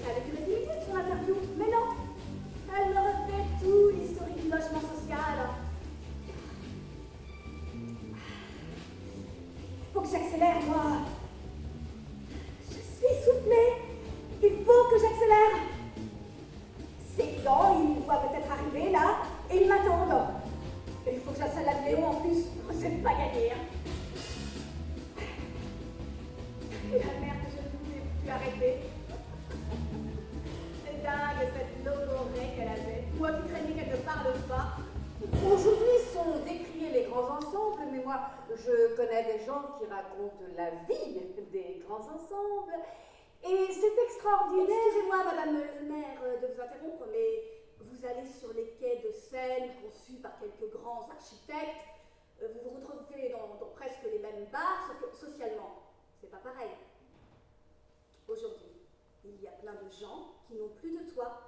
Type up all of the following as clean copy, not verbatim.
Ça avait duré 10 minutes son interview, mais non. Elle me refait tout l'historique du logement social. Faut que j'accélère, moi. Je suis essoufflée. Il faut que j'accélère. Ces clients, ils me voient peut-être arriver là et ils m'attendent. Et il faut que j'installe la vidéo en plus. C'est pas gagné. Hein. La merde, je ne pouvais plus arrêter. C'est dingue cette logorée qu'elle avait. Moi qui craignais qu'elle ne parle pas. Aujourd'hui sont décriés les grands ensembles, mais moi je connais des gens qui racontent la vie des grands ensembles. Et c'est extraordinaire. Excusez-moi, Madame le maire, de vous interrompre, mais vous allez sur les quais de Seine conçus par quelques grands architectes. Vous vous retrouvez dans presque les mêmes bars, sauf que socialement, c'est pas pareil. Aujourd'hui, il y a plein de gens qui n'ont plus de toit.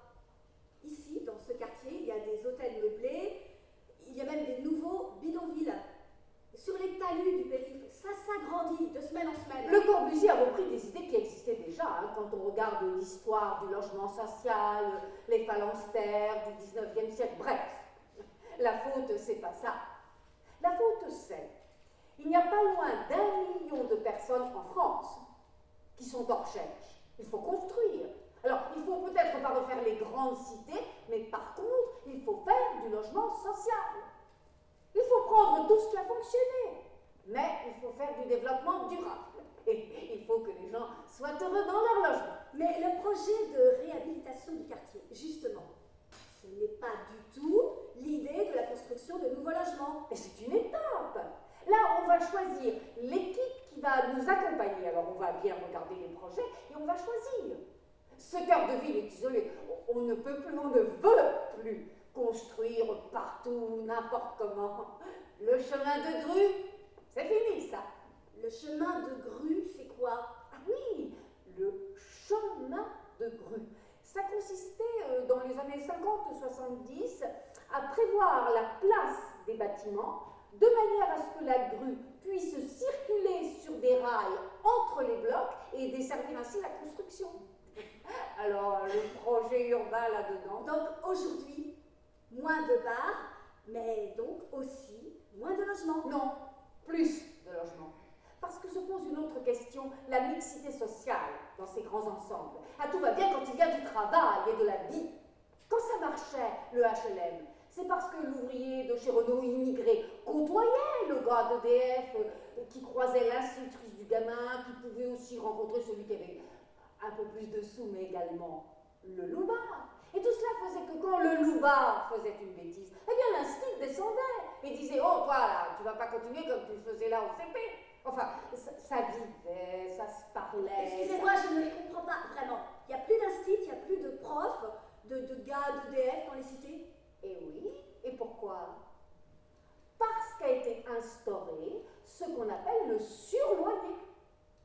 Ici, dans ce quartier, il y a des hôtels meublés, il y a même des nouveaux bidonvilles. Sur les talus du périph', ça s'agrandit de semaine en semaine. Le Corbusier a repris des idées qui existaient déjà, hein, quand on regarde l'histoire du logement social, les phalanstères du 19e siècle, bref. La faute, c'est pas ça. La faute, c'est il n'y a pas loin d'1 million de personnes en France qui sont en recherche. Il faut construire. Alors, il faut peut-être pas refaire les grandes cités, mais par contre, il faut faire du logement social. Il faut prendre tout ce qui a fonctionné, mais il faut faire du développement durable. Et il faut que les gens soient heureux dans leur logement. Mais le projet de réhabilitation du quartier, justement, ce n'est pas du tout l'idée de la construction de nouveaux logements. Et c'est une étape. Là, on va choisir l'équipe qui va nous accompagner. Alors, on va bien regarder les projets et on va choisir. Ce cœur de ville est isolé. On ne peut plus, on ne veut plus construire partout, n'importe comment. Le chemin de grue, c'est fini, ça. Le chemin de grue, c'est quoi? Ah oui, le chemin de grue. Ça consistait, dans les années 50-70, à prévoir la place des bâtiments de manière à ce que la grue puisse circuler sur des rails entre les blocs et desservir ainsi la construction. Alors, le projet urbain là-dedans. Donc, aujourd'hui, moins de bars, mais donc aussi moins de logements. Non, plus de logements. Parce que se pose une autre question, la mixité sociale dans ces grands ensembles. Ah, tout va bien quand il y a du travail et de la vie. Quand ça marchait, le HLM, c'est parce que l'ouvrier de chez Renault immigré côtoyait le gars d'EDF qui croisait l'institutrice du gamin, qui pouvait aussi rencontrer celui qui avait un peu plus de sous, mais également le loupard. Et tout cela faisait que quand le loupard faisait une bêtise, eh bien l'instit descendait et disait « Oh, toi là, tu vas pas continuer comme tu faisais là au CP ». Enfin, ça vivait, ça se parlait. Excusez-moi, je ne les comprends pas vraiment. Il n'y a plus d'instit, il n'y a plus de profs, de gars d'EDF dans les cités. Et oui, et pourquoi? Parce qu'a été instauré ce qu'on appelle le surloyer.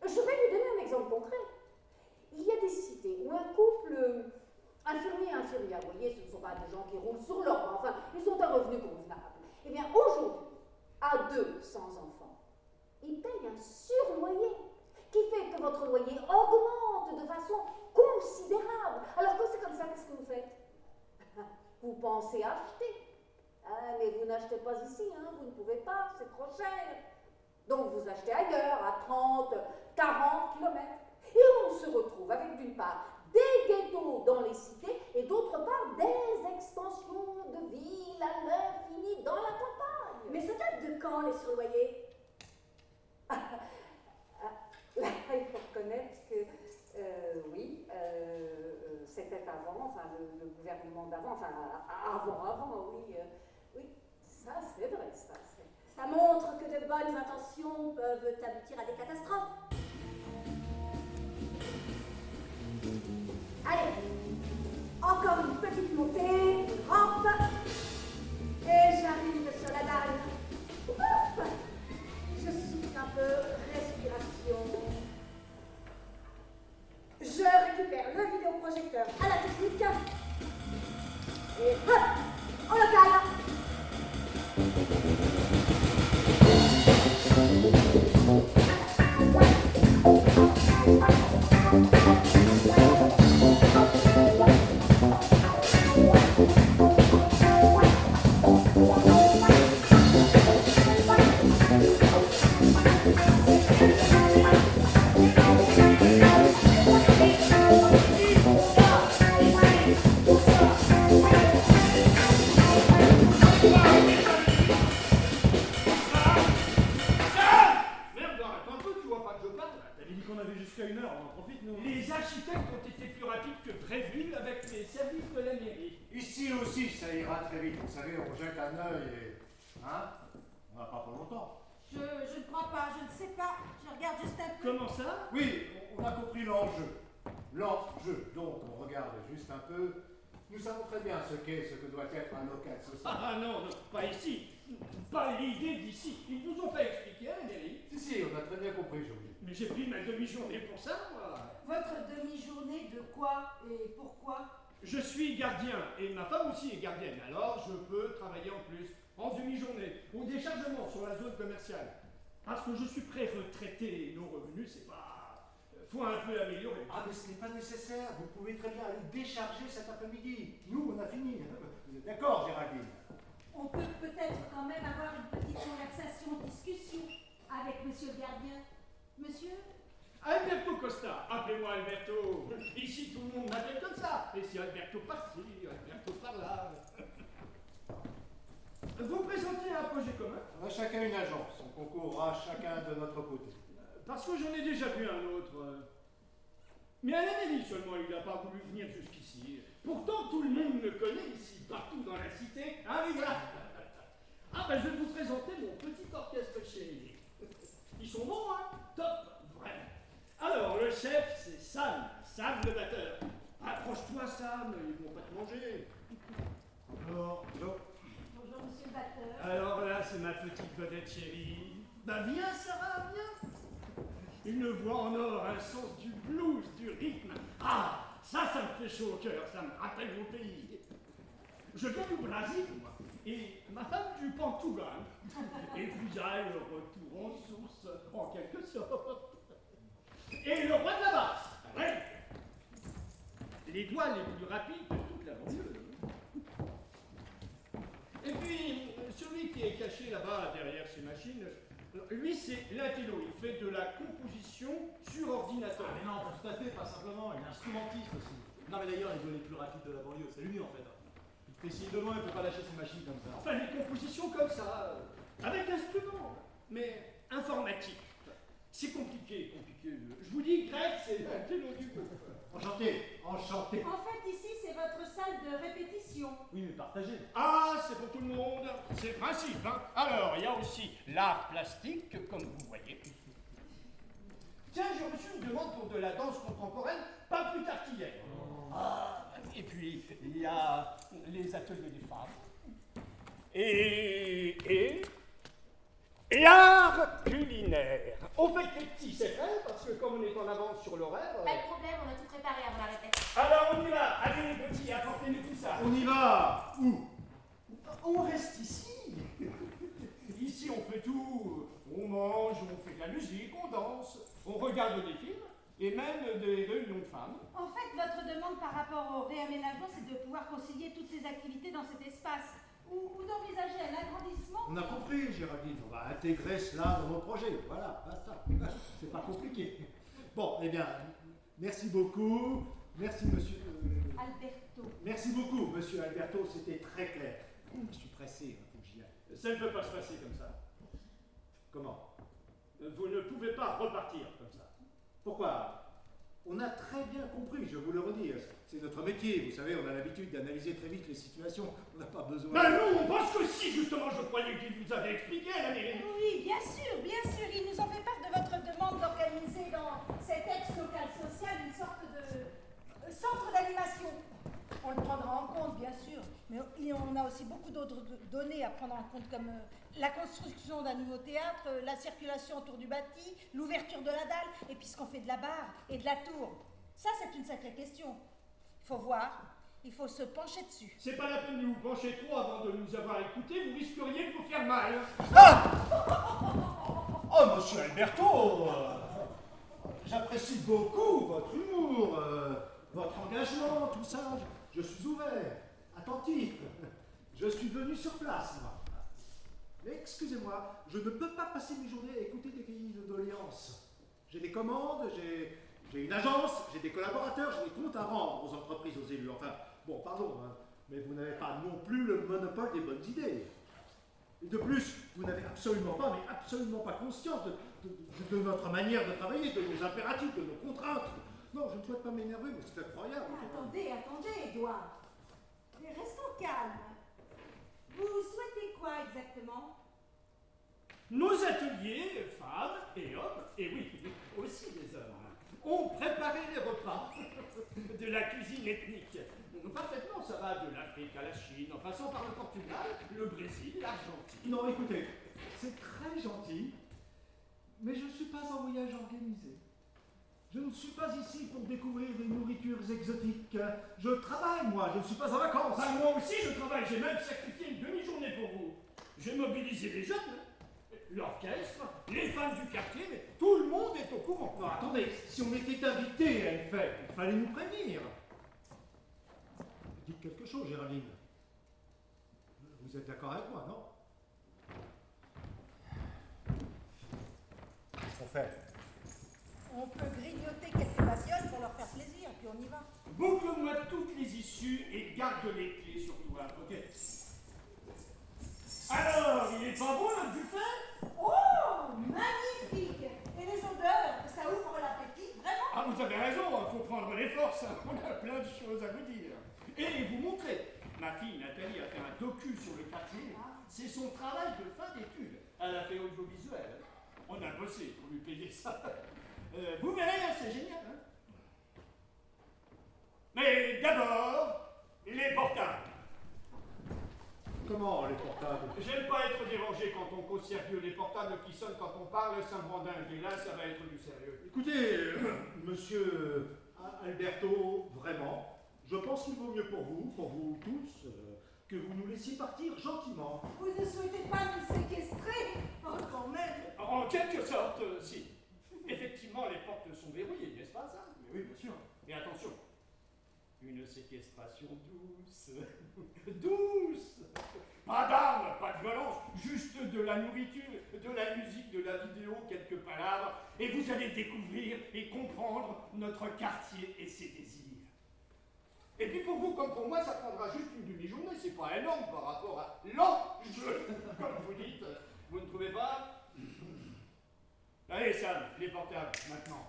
Je vais vous donner un exemple concret. Il y a des cités où un couple infirmier et infirmière, vous voyez, ce ne sont pas des gens qui roulent sur l'or, enfin, ils ont un revenu convenable. Eh bien, aujourd'hui, à 200 enfants, ils payent un surloyer qui fait que votre loyer augmente de façon considérable. Alors que c'est comme ça, qu'est-ce que vous faites? Vous pensez acheter. Ah, mais vous n'achetez pas ici, hein, vous ne pouvez pas, c'est trop cher. Donc vous achetez ailleurs, à 30, 40 km. Et on se retrouve avec d'une part des ghettos dans les cités et d'autre part des extensions de villes à l'infini dans la campagne. Mais ça date de quand les surloyers? Là, il faut reconnaître que oui, c'était avant, enfin le gouvernement d'avant, enfin avant, oui, oui, ça c'est vrai, ça. Ça montre que de bonnes intentions peuvent aboutir à des catastrophes. Allez, encore une petite montée, une rampe, et j'arrive sur la dalle. Ouf, je souffle un peu, respiration. Je récupère le vidéoprojecteur à la technique, et hop, on le cale. services de la mairie. Ici aussi, ça ira très vite. Vous savez, on jette un œil et... Hein? On n'a pas pour longtemps. Je ne crois pas, je ne sais pas. Je regarde juste un peu. Comment ça? Oui, on a compris l'enjeu. L'enjeu. Donc, on regarde juste un peu. Nous savons très bien ce qu'est, ce que doit être un local social. Ah non, non, pas ici. Pas l'idée d'ici. Ils nous ont pas expliqué à la mairie. Si, on a très bien compris, je vous dis. Mais j'ai pris ma demi-journée pour ça, moi. Votre demi-journée de quoi et pourquoi? Je suis gardien et ma femme aussi est gardienne, alors je peux travailler en plus, en demi-journée, au déchargement sur la zone commerciale. Parce que je suis pré-retraité et nos revenus, c'est pas... Faut un peu améliorer. Ah, mais ce n'est pas nécessaire. Vous pouvez très bien aller décharger cet après-midi. Nous, on a fini. Vous êtes d'accord, Géraldine? On peut peut-être quand même avoir une petite conversation, discussion avec monsieur le gardien. Monsieur? Alberto Costa, appelez-moi Alberto. Ici, tout le monde m'appelle comme ça. Et si Alberto par-ci, Alberto par-là. Vous présentez un projet commun? On a chacun une agence. On concourra chacun de notre côté. Parce que j'en ai déjà vu un autre. Mais à la mairie seulement, il n'a pas voulu venir jusqu'ici. Pourtant, tout le monde me connaît ici, partout dans la cité. Ah oui, voilà. Ah ben, je vais vous présenter mon petit orchestre chéri. Ils sont bons, hein? Top, vraiment. Alors, le chef, c'est Sam. Sam le batteur. Approche-toi, Sam, ils vont pas te manger. Bonjour. Bonjour. Bonjour monsieur le batteur. Alors là, c'est ma petite vedette chérie. Bah viens, Sarah, viens. Une voix en or, un sens du blues, du rythme. Ah, ça me fait chaud au cœur, ça me rappelle mon pays. Je viens du Brésil, moi, et ma femme du Portugal. Et puis il y a le retour en source, en quelque sorte. Et le roi de la basse, ouais. Les doigts les plus rapides de toute la banlieue. Et puis, celui qui est caché là-bas derrière ces machines, lui c'est l'intello, il fait de la composition sur ordinateur. Ah mais non, pas tout à fait, pas simplement, il est instrumentiste aussi. Non mais d'ailleurs, les doigts les plus rapides de la banlieue, c'est lui en fait. Il te fait signe de loin, il peut pas lâcher ses machines comme ça. Enfin, les compositions comme ça, avec instrument, mais informatique. C'est compliqué, compliqué. Je vous dis, Greg, c'est l'intello du groupe. Enchanté. Enchanté. En fait, ici, c'est votre salle de répétition. Oui, mais partagé. Ah, c'est pour tout le monde, c'est le principe, hein. Alors, il y a aussi l'art plastique, comme vous voyez. Tiens, j'ai reçu une demande pour de la danse contemporaine, pas plus tard qu'hier. Ah, et puis, il y a les ateliers des femmes. Et l'art culinaire. On fait des petits, c'est vrai, parce que comme on est en avance sur l'horaire... Pas de problème, on a tout préparé avant la répète. Alors on y va, allez les petits, apportez-nous tout ça. On y va. Où? On reste ici. Ici on fait tout. On mange, on fait de la musique, on danse, on regarde des films et même des réunions de femmes. En fait, votre demande par rapport au réaménagement, c'est de pouvoir concilier toutes ces activités dans cet espace. Ou d'envisager un agrandissement. On a compris, Géraldine. On va intégrer cela dans nos projets. Voilà, basta. C'est pas compliqué. Bon, eh bien, merci beaucoup. Merci, monsieur. Alberto. Merci beaucoup, monsieur Alberto. C'était très clair. Je suis pressé, il faut que j'y aille. Ça ne peut pas se passer comme ça. Comment? Vous ne pouvez pas repartir comme ça. Pourquoi? On a très bien compris, je vous le redis. C'est notre métier, vous savez, on a l'habitude d'analyser très vite les situations. On n'a pas besoin... Ben non, parce que si, justement, je croyais qu'il vous avait expliqué à la mairie. Oui, bien sûr. Ils nous ont fait part de votre demande d'organiser dans cet ex-local social une sorte de centre d'animation. On le prendra en compte, bien sûr, mais on a aussi beaucoup d'autres données à prendre en compte, comme la construction d'un nouveau théâtre, la circulation autour du bâti, l'ouverture de la dalle, et puis ce qu'on fait de la barre et de la tour. Ça, c'est une sacrée question. Il faut voir, il faut se pencher dessus. C'est pas la peine de vous pencher trop avant de nous avoir écoutés, vous risqueriez de vous faire mal. Oh, monsieur Alberto, j'apprécie beaucoup votre humour, votre engagement, tout ça. Je suis ouvert, attentif. Je suis venu sur place, moi. Mais excusez-moi, je ne peux pas passer mes journées à écouter des cahiers de doléances. J'ai des commandes, j'ai une agence, j'ai des collaborateurs, j'ai des comptes à rendre aux entreprises, aux élus. Enfin, bon, pardon, hein, mais vous n'avez pas non plus le monopole des bonnes idées. Et de plus, vous n'avez absolument pas conscience de notre manière de travailler, de nos impératifs, de nos contraintes. Non, je ne souhaite pas m'énerver, mais c'est incroyable. Attendez, Édouard. Mais restons calmes. Vous souhaitez quoi exactement? Nos ateliers, femmes et hommes, et oui, aussi les hommes, ont préparé les repas de la cuisine ethnique. Parfaitement, ça va de l'Afrique à la Chine, en passant par le Portugal, le Brésil, l'Argentine. Non, écoutez, c'est très gentil, mais je ne suis pas en voyage organisé. Je ne suis pas ici pour découvrir des nourritures exotiques. Je travaille, moi, je ne suis pas en vacances. Enfin, moi aussi, je travaille, j'ai même sacrifié une demi-journée pour vous. J'ai mobilisé les jeunes, l'orchestre, les femmes du quartier, mais tout le monde est au courant. Non, attendez, si on était invité à une fête, il fallait nous prévenir. Dites quelque chose, Géraldine. Vous êtes d'accord avec moi, non? Qu'est-ce qu'on fait? On peut grignoter quelques babioles pour leur faire plaisir, puis on y va. Boucle-moi toutes les issues et garde les clés sur toi, ok? Alors, il est pas bon notre buffet? Oh, magnifique! Et les odeurs, ça ouvre l'appétit, vraiment? Ah, vous avez raison, il faut prendre les forces, hein. On a plein de choses à vous dire. Et vous montrer. Ma fille Nathalie a fait un docu sur le quartier. C'est son travail de fin d'études. Elle a fait audiovisuel. On a bossé pour lui payer ça. Vous verrez, hein, c'est génial. Hein. Mais d'abord, les portables. Comment, les portables? J'aime pas être dérangé quand on cause sérieux. Les portables qui sonnent quand on parle, ça me rend dingue. Et là, ça va être du sérieux. Écoutez, monsieur Alberto, vraiment, je pense qu'il vaut mieux pour vous tous, que vous nous laissiez partir gentiment. Vous ne souhaitez pas nous séquestrer? Oh, quand même! En quelque sorte, si. Effectivement, les portes sont verrouillées, n'est-ce pas ça? Mais oui, bien sûr. Et attention, une séquestration douce. Douce! Pas d'armes, pas de violence, juste de la nourriture, de la musique, de la vidéo, quelques palabres, et vous allez découvrir et comprendre notre quartier et ses désirs. Et puis pour vous comme pour moi, ça prendra juste une demi-journée, c'est pas énorme par rapport à l'enjeu, comme vous dites. Vous ne trouvez pas? Allez Sam, les portables, maintenant.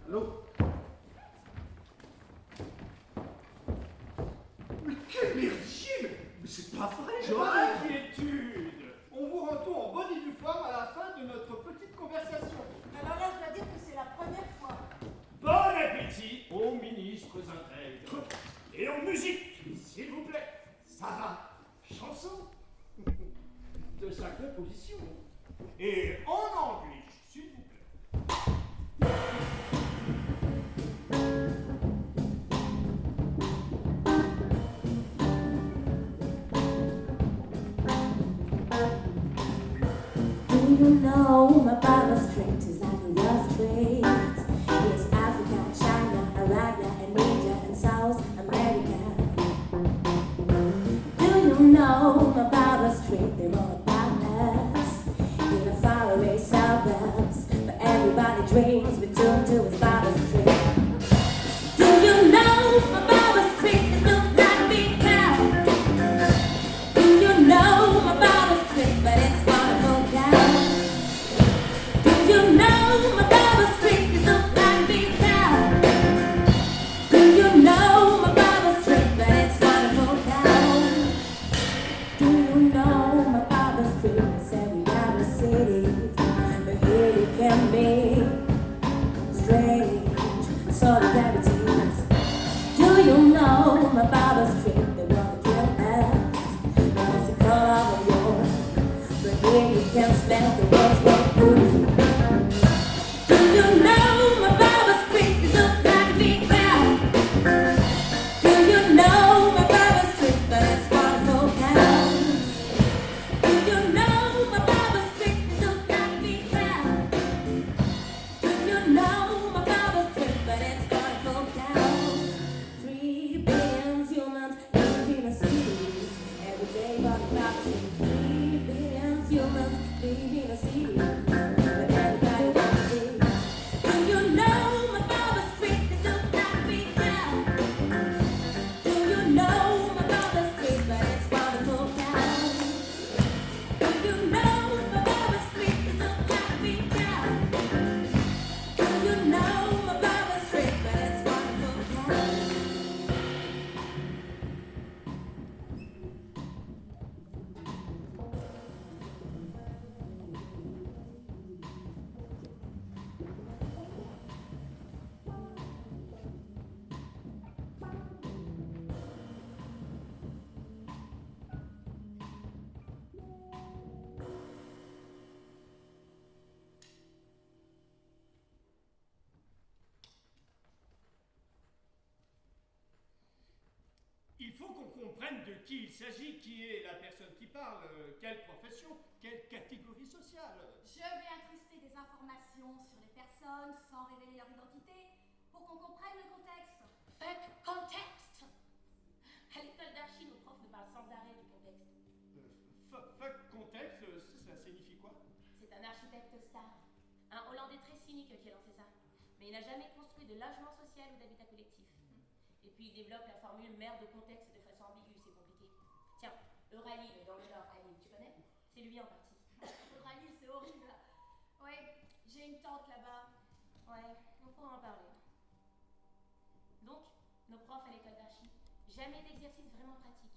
Allô? Mais quel merdier! Mais c'est pas vrai, Pas Joël! d'inquiétude. On vous rend tout en bonne et due forme à la fin de notre petite conversation. Alors là, je dois dire que c'est la première fois. Bon appétit aux ministres intègres. Et en musique, s'il vous plaît. Sarah, chanson de sa composition. Et en anglais, s'il vous plaît. Do you know my Bible Street is like a rough street? Yes, Africa, China, Arabia, and Asia, and South America. Do you know my Bible Street? They're all about us in the faraway suburbs, but everybody dreams return to his Bible Street. Do you know my Bible Street is built like a big cow? Do you know my Bible Street, but it's wonderful down? Do you know my Bible Street is built like a big cow? Do you know my Bible Street, but it's wonderful down? Do you know my Bible Il faut qu'on comprenne de qui il s'agit, qui est la personne qui parle, quelle profession, quelle catégorie sociale. Je vais incruster des informations sur les personnes sans révéler leur identité pour qu'on comprenne le contexte. Contexte. À l'école d'archi, nos profs nous parlent sans arrêt du contexte. Fuck contexte, ça signifie quoi? C'est un architecte star. Un Hollandais très cynique qui a lancé ça. Mais il n'a jamais construit de logement social ou d'habitat collectif. Et puis il développe la formule mère de contexte de façon ambiguë, c'est compliqué. Tiens, Euralil dans le Nord, Ali, tu connais? C'est lui en partie. Euralil, c'est horrible. Ouais, j'ai une tante là-bas. Ouais, on pourra en parler. Donc, nos profs à l'école d'archi, jamais d'exercice vraiment pratique.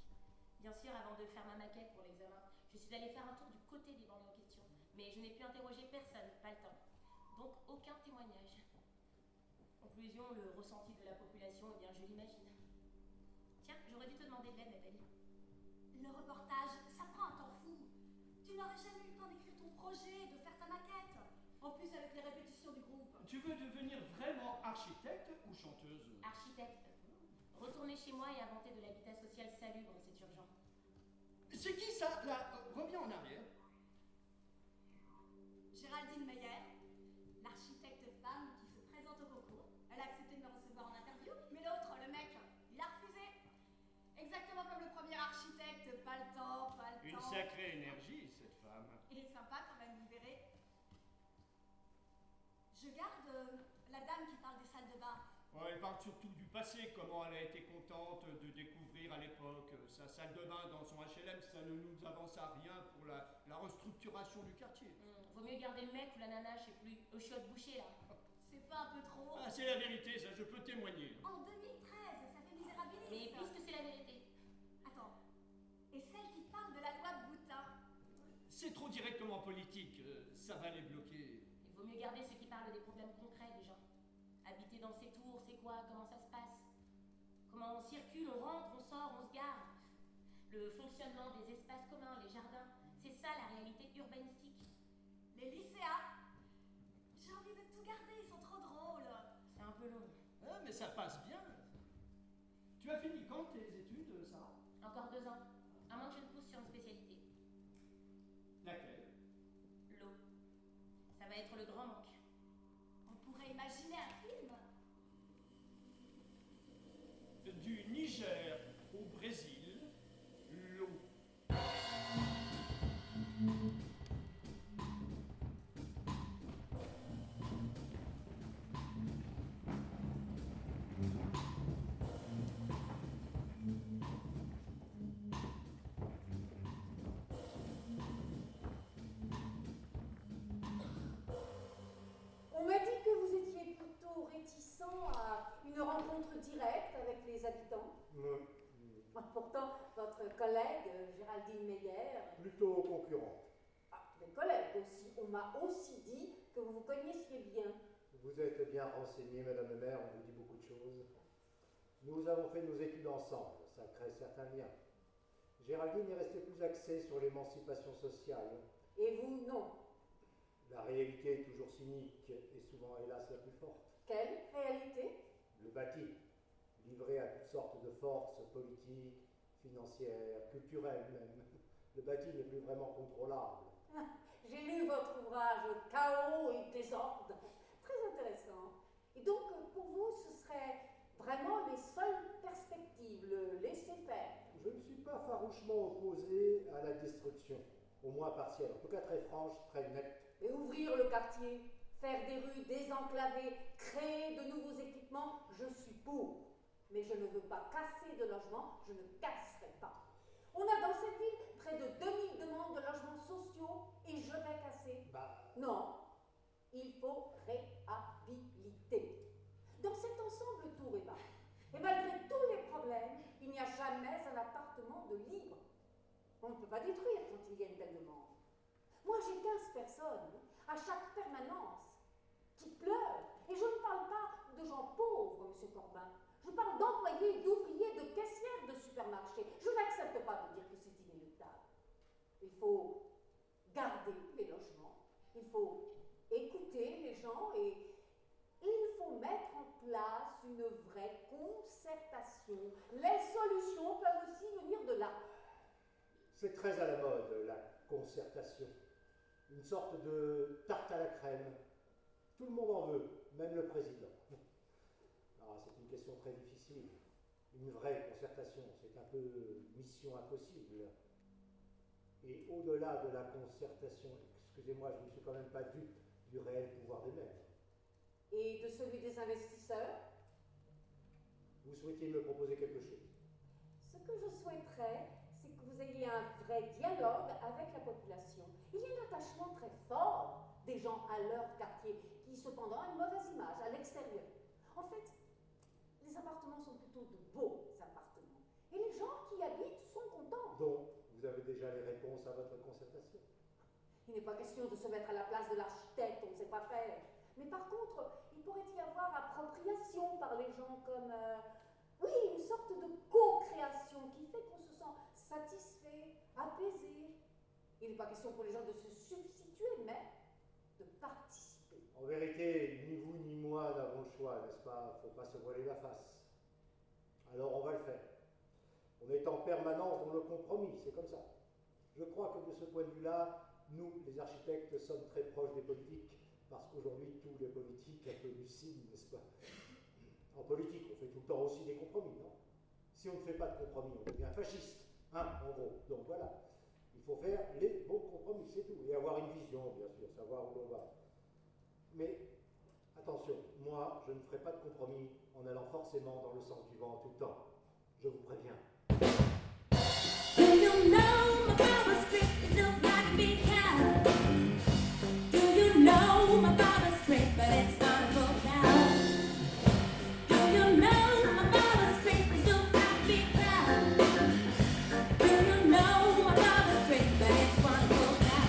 Bien sûr, avant de faire ma maquette pour l'examen, je suis allée faire un tour du côté des banlieues en question. Mais je n'ai pu interroger personne, pas le temps. Donc, aucun témoignage. Conclusion, le ressenti de la population, eh bien, je l'imagine. Tiens, j'aurais dû te demander de l'aide, Nathalie. Le reportage, ça prend un temps fou. Tu n'aurais jamais eu le temps d'écrire ton projet, de faire ta maquette. En plus, avec les répétitions du groupe. Tu veux devenir vraiment architecte ou chanteuse? Architecte. Retourner chez moi et inventer de l'habitat social salubre, c'est urgent. C'est qui ça, là? Reviens en arrière. Géraldine Meyer, l'architecte femme qui se présente au concours. Elle a accepté de me recevoir en interview, mais l'autre, le mec, il a refusé. Exactement comme le premier architecte, pas le temps, pas le temps. Une sacrée énergie, cette femme. Il est sympa quand même, vous verrez. Je garde la dame qui parle des salles de bain. Ouais, elle parle surtout du passé, comment elle a été contente de découvrir à l'époque sa salle de bain dans son HLM, ça ne nous avance à rien pour la restructuration du quartier. Vaut mieux garder le mec ou la nana, je sais plus, au chiotte bouché là. C'est pas un peu trop? Ah, c'est la vérité, ça, je peux témoigner. En 2013, ça fait misérabiliste. Mais puisque c'est la vérité. Attends, et celle qui parle de la loi de Boutin? C'est trop directement politique, ça va les bloquer. Il vaut mieux garder ceux qui parlent des problèmes concrets des gens. Habiter dans ces tours, c'est quoi? Comment ça se passe? Comment on circule, on rentre, on sort, on se gare? Le fonctionnement des espaces communs, les jardins, c'est ça la réalité urbanistique. Les lycéens, j'ai envie de tout garder, ils sont trop drôles. C'est un peu long. Ah, mais ça passe bien. Tu as fini quand tes études, Sarah? Encore 2 ans, à moins que je ne pousse sur une spécialité. Laquelle? L'eau. Ça va être le grand manque. On pourrait imaginer un film. Du Niger au Brésil, l'eau. On m'a dit que vous étiez plutôt réticent à une rencontre directe avec les habitants. Pourtant, votre collègue, Géraldine Meyer... Plutôt concurrente. Ah, mes collègues aussi. On m'a aussi dit que vous vous connaissiez bien. Vous êtes bien renseignée, Madame le maire, on vous dit beaucoup de choses. Nous avons fait nos études ensemble, ça crée certains liens. Géraldine est restée plus axée sur l'émancipation sociale. Et vous, non. La réalité est toujours cynique et souvent, hélas, la plus forte. Quelle réalité? Le bâti, livré à toutes sortes de forces politiques, financières, culturelles même. Le bâti n'est plus vraiment contrôlable. J'ai lu votre ouvrage « Chaos et désordre ». Très intéressant. Et donc, pour vous, ce serait vraiment les seules perspectives, le laisser-faire? Je ne suis pas farouchement opposé à la destruction, au moins partielle, en tout cas très franche, très nette. Et ouvrir le quartier, faire des rues désenclavées, créer de nouveaux équipements, je suis pour. Mais je ne veux pas casser de logements, je ne casserai pas. On a dans cette ville près de 2000 demandes de logements sociaux et je vais casser. Non, il faut réhabiliter. Dans cet ensemble tour et bas, et malgré tous les problèmes, il n'y a jamais un appartement de libre. On ne peut pas détruire quand il y a une telle demande. Moi, j'ai 15 personnes à chaque permanence qui pleurent. Et je ne parle pas de gens pauvres, M. Corbin. Je parle d'employés, d'ouvriers, de caissières de supermarchés. Je n'accepte pas de dire que c'est inéluctable. Il faut garder les logements. Il faut écouter les gens et il faut mettre en place une vraie concertation. Les solutions cela? C'est très à la mode, la concertation. Une sorte de tarte à la crème. Tout le monde en veut, même le président. Ah, c'est une question très difficile. Une vraie concertation, c'est un peu mission impossible. Et au-delà de la concertation, excusez-moi, je ne suis quand même pas dupe du réel pouvoir des maires. Et de celui des investisseurs? Vous souhaitiez me proposer quelque chose? Ce que je souhaiterais, c'est que vous ayez un vrai dialogue avec la population. Il y a un attachement très fort des gens à leur quartier, qui cependant a une mauvaise image à l'extérieur. En fait, les appartements sont plutôt de beaux appartements. Et les gens qui y habitent sont contents. Donc, vous avez déjà les réponses à votre concertation? Il n'est pas question de se mettre à la place de l'architecte, on ne sait pas faire. Mais par contre, il pourrait y avoir appropriation par les gens comme, oui, une sorte de co-création qui fait qu'on se sent satisfait, apaisé. Il n'est pas question pour les gens de se substituer, mais de participer. En vérité, ni vous ni moi n'avons le choix, n'est-ce pas? Faut pas se voiler la face. Alors on va le faire. On est en permanence dans le compromis, c'est comme ça. Je crois que de ce point de vue-là, nous, les architectes, sommes très proches des politiques, parce qu'aujourd'hui, tous les politiques un peu lucides, n'est-ce pas? En politique, on fait tout le temps aussi des compromis, non? Si on ne fait pas de compromis, on devient fasciste, hein, en gros. Donc voilà, il faut faire les bons compromis, c'est tout. Et avoir une vision, bien sûr, savoir où l'on va. Mais attention, moi, je ne ferai pas de compromis en allant forcément dans le sens du vent tout le temps. Je vous préviens. Do you know my father's trick is look like a big cow? Do you know my father's trick, but it's not a full cow? Do you know my father's trick is look like a big cow? Do you know my father's trick, but it's one full cow?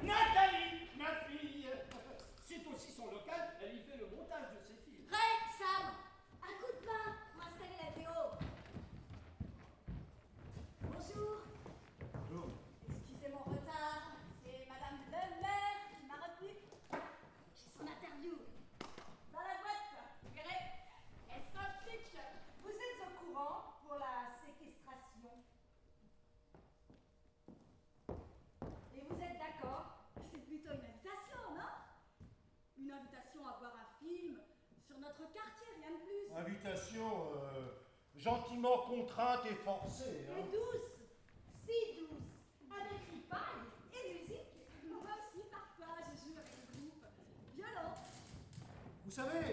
Nathalie, ma fille, c'est aussi son local, elle y fait le montage de ses films. Ray, Sam, un coup de main pour installer la vidéo. Bonjour. Bonjour. Excusez mon retard, c'est Madame le maire qui m'a retenu. J'ai son interview. Dans la boîte, vous verrez, elle s'implique. Vous êtes au courant pour la séquestration? Et vous êtes d'accord? C'est plutôt une invitation, non? Une invitation à voir un film sur notre quartier, rien de plus. Invitation gentiment contrainte et forcée. Et douce, si douce, avec ripaille et musique. Moi aussi, parfois, je joue avec le groupe violent. Vous savez,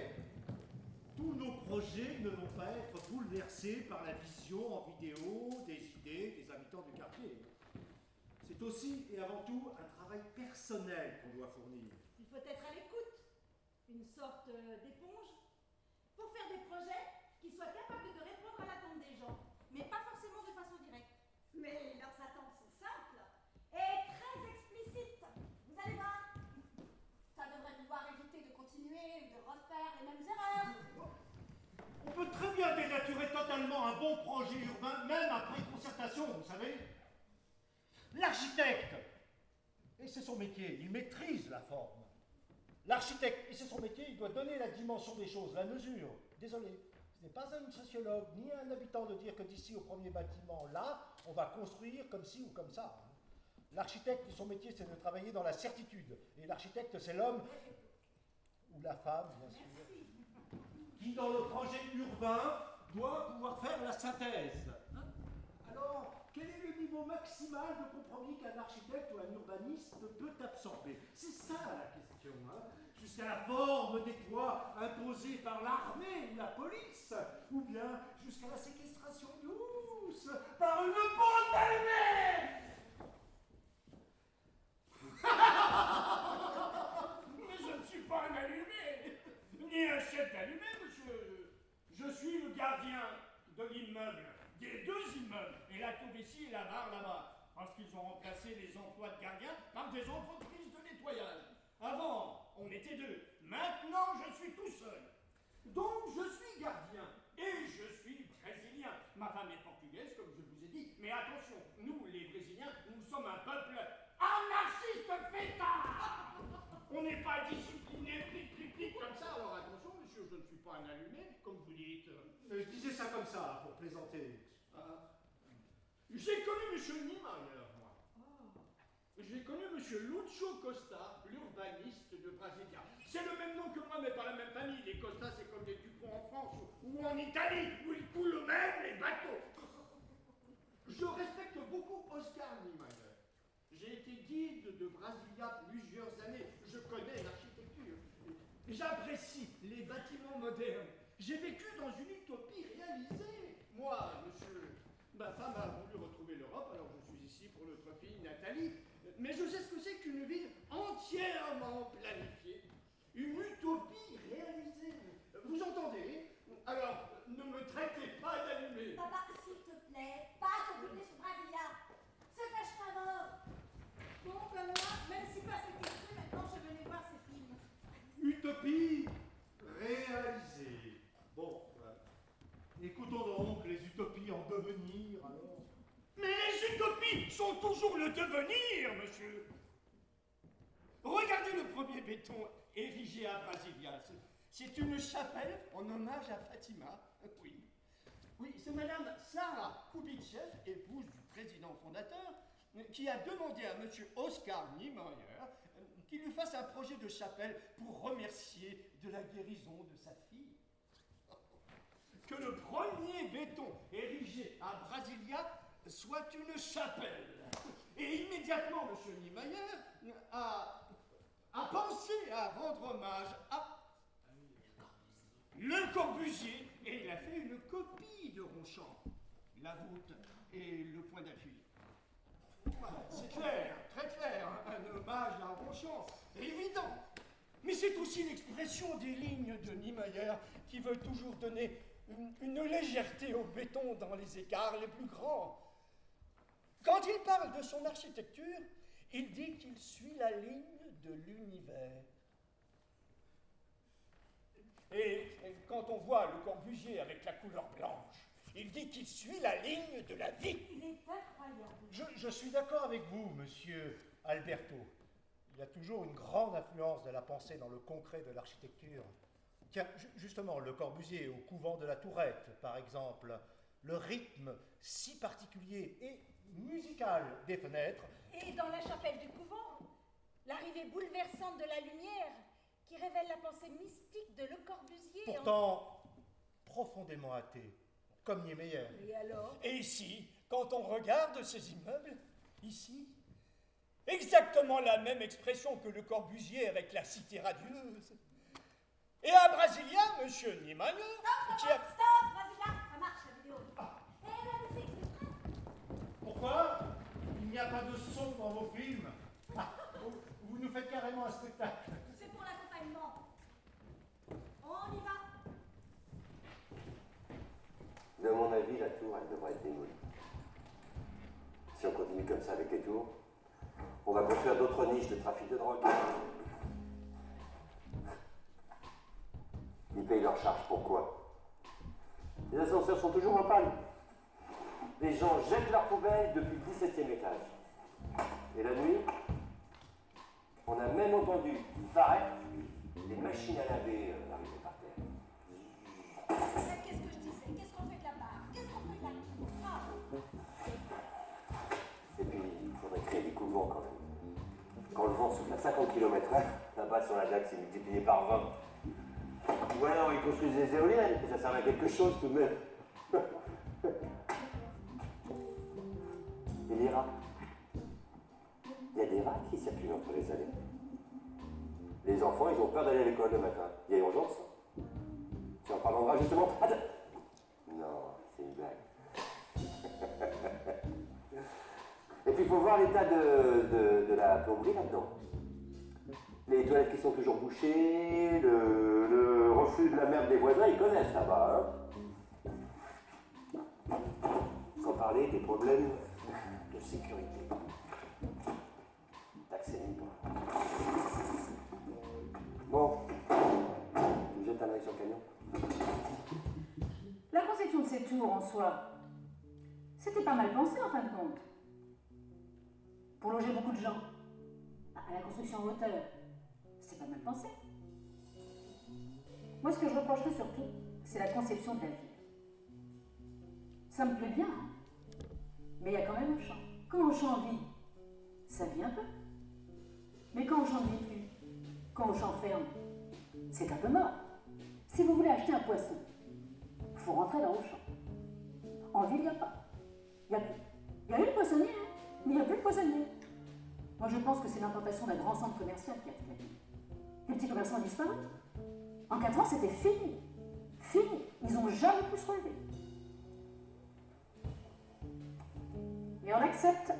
tous nos projets ne vont pas être bouleversés par la vision en vidéo des idées des habitants du quartier. C'est aussi et avant tout un travail personnel qu'on doit fournir. Il faut être à l'écoute, une sorte d'éponge, pour faire des projets qui soient capables de répondre à l'attente des gens, mais pas forcément de façon directe. Mais leurs attentes sont simples et très explicites. Vous allez voir, ça devrait pouvoir éviter de continuer ou de refaire les mêmes erreurs. On peut très bien dénaturer totalement un bon projet urbain, même après concertation, vous savez. L'architecte, et c'est son métier, il maîtrise la forme. L'architecte, et c'est son métier, il doit donner la dimension des choses, la mesure. Désolé, ce n'est pas un sociologue ni un habitant de dire que d'ici au premier bâtiment, là, on va construire comme ci ou comme ça. L'architecte, son métier, c'est de travailler dans la certitude. Et l'architecte, c'est l'homme, ou la femme, bien sûr, qui, dans le projet urbain, doit pouvoir faire la synthèse. Alors, quel est le niveau maximal de compromis qu'un architecte ou un urbaniste peut absorber? C'est ça la question, hein? Jusqu'à la forme des toits imposés par l'armée ou la police, ou bien jusqu'à la séquestration douce par une bombe allumée. Mais je ne suis pas un allumé, ni un chef d'allumé, monsieur. Je suis le gardien de l'immeuble, des deux immeubles, et la tour ici et la barre là-bas, parce qu'ils ont remplacé les emplois de gardien par des entreprises de nettoyage. Avant, on était deux. Maintenant, je suis tout seul. Donc, je suis gardien. Et un allumé, comme vous dites. Je disais ça comme ça, pour plaisanter. Ah. J'ai connu M. Niemeyer, moi. J'ai connu M. Lucio Costa, l'urbaniste de Brasilia. C'est le même nom que moi, mais pas la même famille. Les Costa, c'est comme des Dupont en France ou en Italie, où ils coulent même les bateaux. Je respecte beaucoup Oscar Niemeyer. J'ai été guide de Brasilia plusieurs années. Je connais l'architecture. J'apprécie les bâtiments modernes. J'ai vécu dans une utopie réalisée. Moi, monsieur, ma femme a voulu retrouver l'Europe, alors je suis ici pour notre fille Nathalie. Mais je sais ce que c'est qu'une ville entièrement planifiée. Une utopie réalisée. Vous entendez? Alors, ne me traitez pas d'allumé. Papa, s'il te plaît, pas t'occuper sur Brasilia. Ce fâche ta mort. Bon, ben moi, même si pas cette question, maintenant je venais voir ces films. Utopie réalisée. Bon, écoutons donc les utopies en devenir, alors. Mais les utopies sont toujours le devenir, monsieur. Regardez le premier béton érigé à Brasilia. C'est une chapelle en hommage à Fatima. Oui. Oui, c'est madame Sarah Kubitschev, épouse du président fondateur, qui a demandé à monsieur Oscar Niemeyer qu'il lui fasse un projet de chapelle pour remercier de la guérison de sa fille. Que le premier béton érigé à Brasilia soit une chapelle. Et immédiatement, M. Niemeyer a pensé à rendre hommage à Le Corbusier, et il a fait une copie de Ronchamp, la voûte et le point d'appui. Voilà, c'est clair, très clair, un hommage à Ronchamp, évident. Mais c'est aussi l'expression des lignes de Niemeyer qui veut toujours donner une légèreté au béton dans les écarts les plus grands. Quand il parle de son architecture, il dit qu'il suit la ligne de l'univers. Et quand on voit Le Corbusier avec la couleur blanche, il dit qu'il suit la ligne de la vie. Il est incroyable. Je suis d'accord avec vous, monsieur Alberto. Il y a toujours une grande influence de la pensée dans le concret de l'architecture. Tiens, justement, Le Corbusier au couvent de la Tourette, par exemple, le rythme si particulier et musical des fenêtres. Et dans la chapelle du couvent, l'arrivée bouleversante de la lumière qui révèle la pensée mystique de Le Corbusier. Pourtant, profondément athée, comme Niemeyer. Et alors? Et ici, quand on regarde ces immeubles, ici, exactement la même expression que Le Corbusier avec la cité radieuse. Et à Brasilia, monsieur Niemeyer, qui a... Stop, Brasilia, ça marche la vidéo. Et la musique, c'est prêt. Pourquoi il n'y a pas de son dans vos films? Vous nous faites carrément un spectacle. C'est pour l'accompagnement. On y va. De mon avis, la tour, elle devrait être démolie. Si on continue comme ça avec les tours, on va construire d'autres niches de trafic de drogue. Ils payent leurs charges, pourquoi? Les ascenseurs sont toujours en panne. Les gens jettent leurs poubelles depuis le 17e étage. Et la nuit, on a même entendu, il paraît, des machines à laver arriver par terre. Qu'est-ce que je disais? Qu'est-ce qu'on fait de la barre? Qu'est-ce qu'on fait de la cour? Et puis, il faudrait créer des couvents quand même. Quand le vent souffle à 50 km/h, là-bas sur la Dax, c'est multiplié par 20. Ou alors ils construisent des éoliennes, et ça sert à quelque chose tout de même. Et les rats? Il y a des rats qui circulent entre les allées. Les enfants, ils ont peur d'aller à l'école le matin. Il y a urgence. Tu en parleras justement. Attends. Non, c'est une blague. Et puis il faut voir l'état de la plomberie là-dedans. Les toilettes qui sont toujours bouchées, le reflux de la merde des voisins, ils connaissent là-bas. Hein. Sans parler des problèmes de sécurité. D'accès libre. Bon, tu jettes un œil sur le camion. La conception de ces tours en soi, c'était pas mal pensé en fin de compte. Pour loger beaucoup de gens. À la construction en hauteur, c'est pas mal pensé. Moi, ce que je reprocherais surtout, c'est la conception de la ville. Ça me plaît bien, hein. Mais il y a quand même un champ. Quand un champ vit, ça vit un peu. Mais quand un champ ne vit plus, quand un champ ferme, c'est un peu mort. Si vous voulez acheter un poisson, il faut rentrer dans le champ. En ville, il n'y a pas. Il y a plus. Il y a eu le poissonnier, hein, mais il n'y a plus de poissonnier. Moi, je pense que c'est l'implantation d'un grand centre commercial qui a fait la ville. Les petits commerçants ont disparu. En 4 ans, c'était fini. Fini. Ils n'ont jamais pu se relever. Mais on accepte.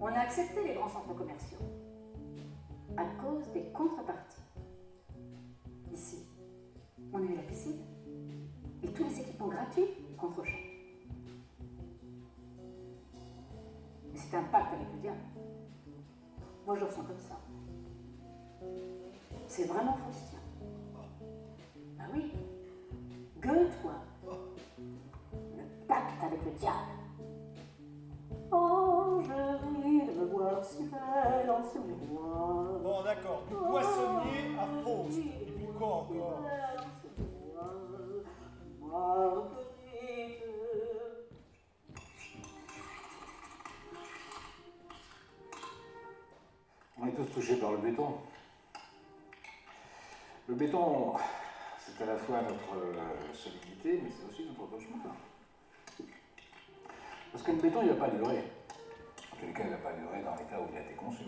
On a accepté les grands centres commerciaux à cause des contreparties. Ici, on a eu la piscine et tous les équipements gratuits contre champ. Mais c'est un pacte avec le diable. Moi, je le ressens comme ça. C'est vraiment Faustien. Ah oui, Goethe, quoi. Le pacte avec le diable. Oh, je ris de me voir si belle en ce miroir. Bon, d'accord, du poissonnier à Faust. Et puis quoi encore? On est tous touchés par le béton. Le béton, c'est à la fois notre solidité, mais c'est aussi notre cauchemar. Parce que le béton, il ne va pas durer. En tous les cas, il ne va pas durer dans l'état où il a été conçu.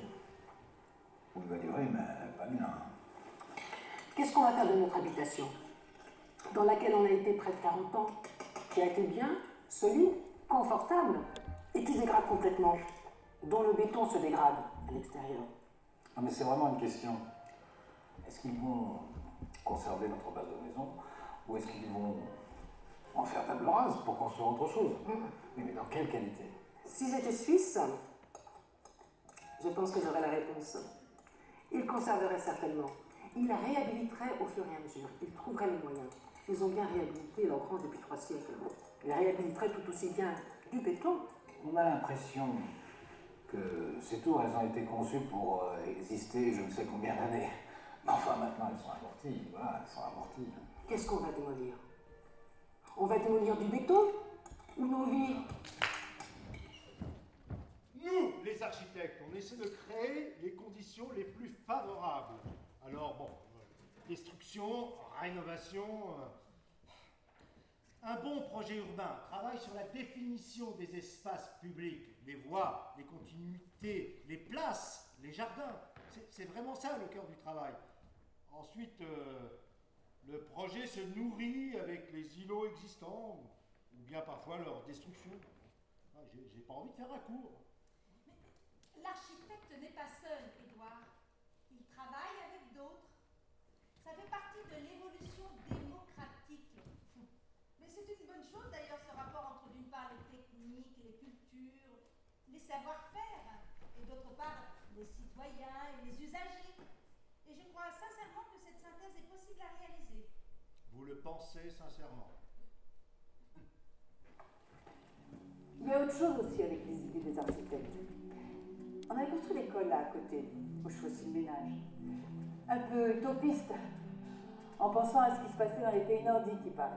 Ou il va durer, mais pas bien. Qu'est-ce qu'on va faire de notre habitation, dans laquelle on a été près de 40 ans, qui a été bien, solide, confortable, et qui se dégrade complètement, dont le béton se dégrade à l'extérieur? Non, mais c'est vraiment une question. Est-ce qu'ils vont conserver notre base de maison, ou est-ce qu'ils vont en faire table rase pour construire autre chose? Oui, mais dans quelle qualité? Si j'étais suisse, je pense que j'aurais la réponse. Ils conserveraient certainement. Ils la réhabiliteraient au fur et à mesure. Ils trouveraient les moyens. Ils ont bien réhabilité leur grange depuis 3 siècles. Ils la réhabiliteraient tout aussi bien du béton. On a l'impression que ces tours, elles ont été conçues pour exister je ne sais combien d'années. Mais enfin, maintenant, elles sont amorties. Voilà, elles sont amorties. Qu'est-ce qu'on va démolir? On va démolir du béton ou nos vies? Nous, les architectes, on essaie de créer les conditions les plus favorables. Alors bon, destruction, rénovation. Un bon projet urbain travaille sur la définition des espaces publics, les voies, les continuités, les places, les jardins. C'est vraiment ça le cœur du travail. Ensuite, le projet se nourrit avec les îlots existants, ou bien parfois leur destruction. J'ai pas envie de faire un cours. Mais l'architecte n'est pas seul, Édouard. Il travaille avec d'autres. Ça fait partie de l'évolution démocratique. Mais c'est une bonne chose d'ailleurs ce rapport entre d'une part les techniques, les cultures, les savoir-faire, et d'autre part les citoyens et les usagers. Et je crois sincèrement que cette synthèse est possible à réaliser. Vous le pensez sincèrement? Il y a autre chose aussi avec les idées des architectes. On avait construit l'école là à côté, où je fais aussi le ménage. Un peu utopiste, en pensant à ce qui se passait dans les pays nordiques, il paraît.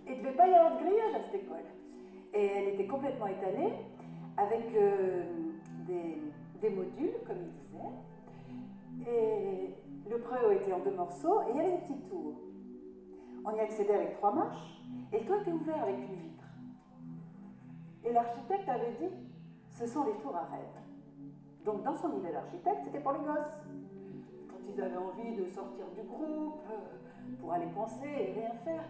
Il ne devait pas y avoir de grillage à cette école. Et elle était complètement étalée, avec des modules, comme il disait. Et le préau était en 2 morceaux, et il y avait des petites tours. On y accédait avec 3 marches, et le toit était ouvert avec une vitre. Et l'architecte avait dit, ce sont les tours à rêve. Donc dans son idée d'architecte, c'était pour les gosses. Quand ils avaient envie de sortir du groupe, pour aller penser et rien faire.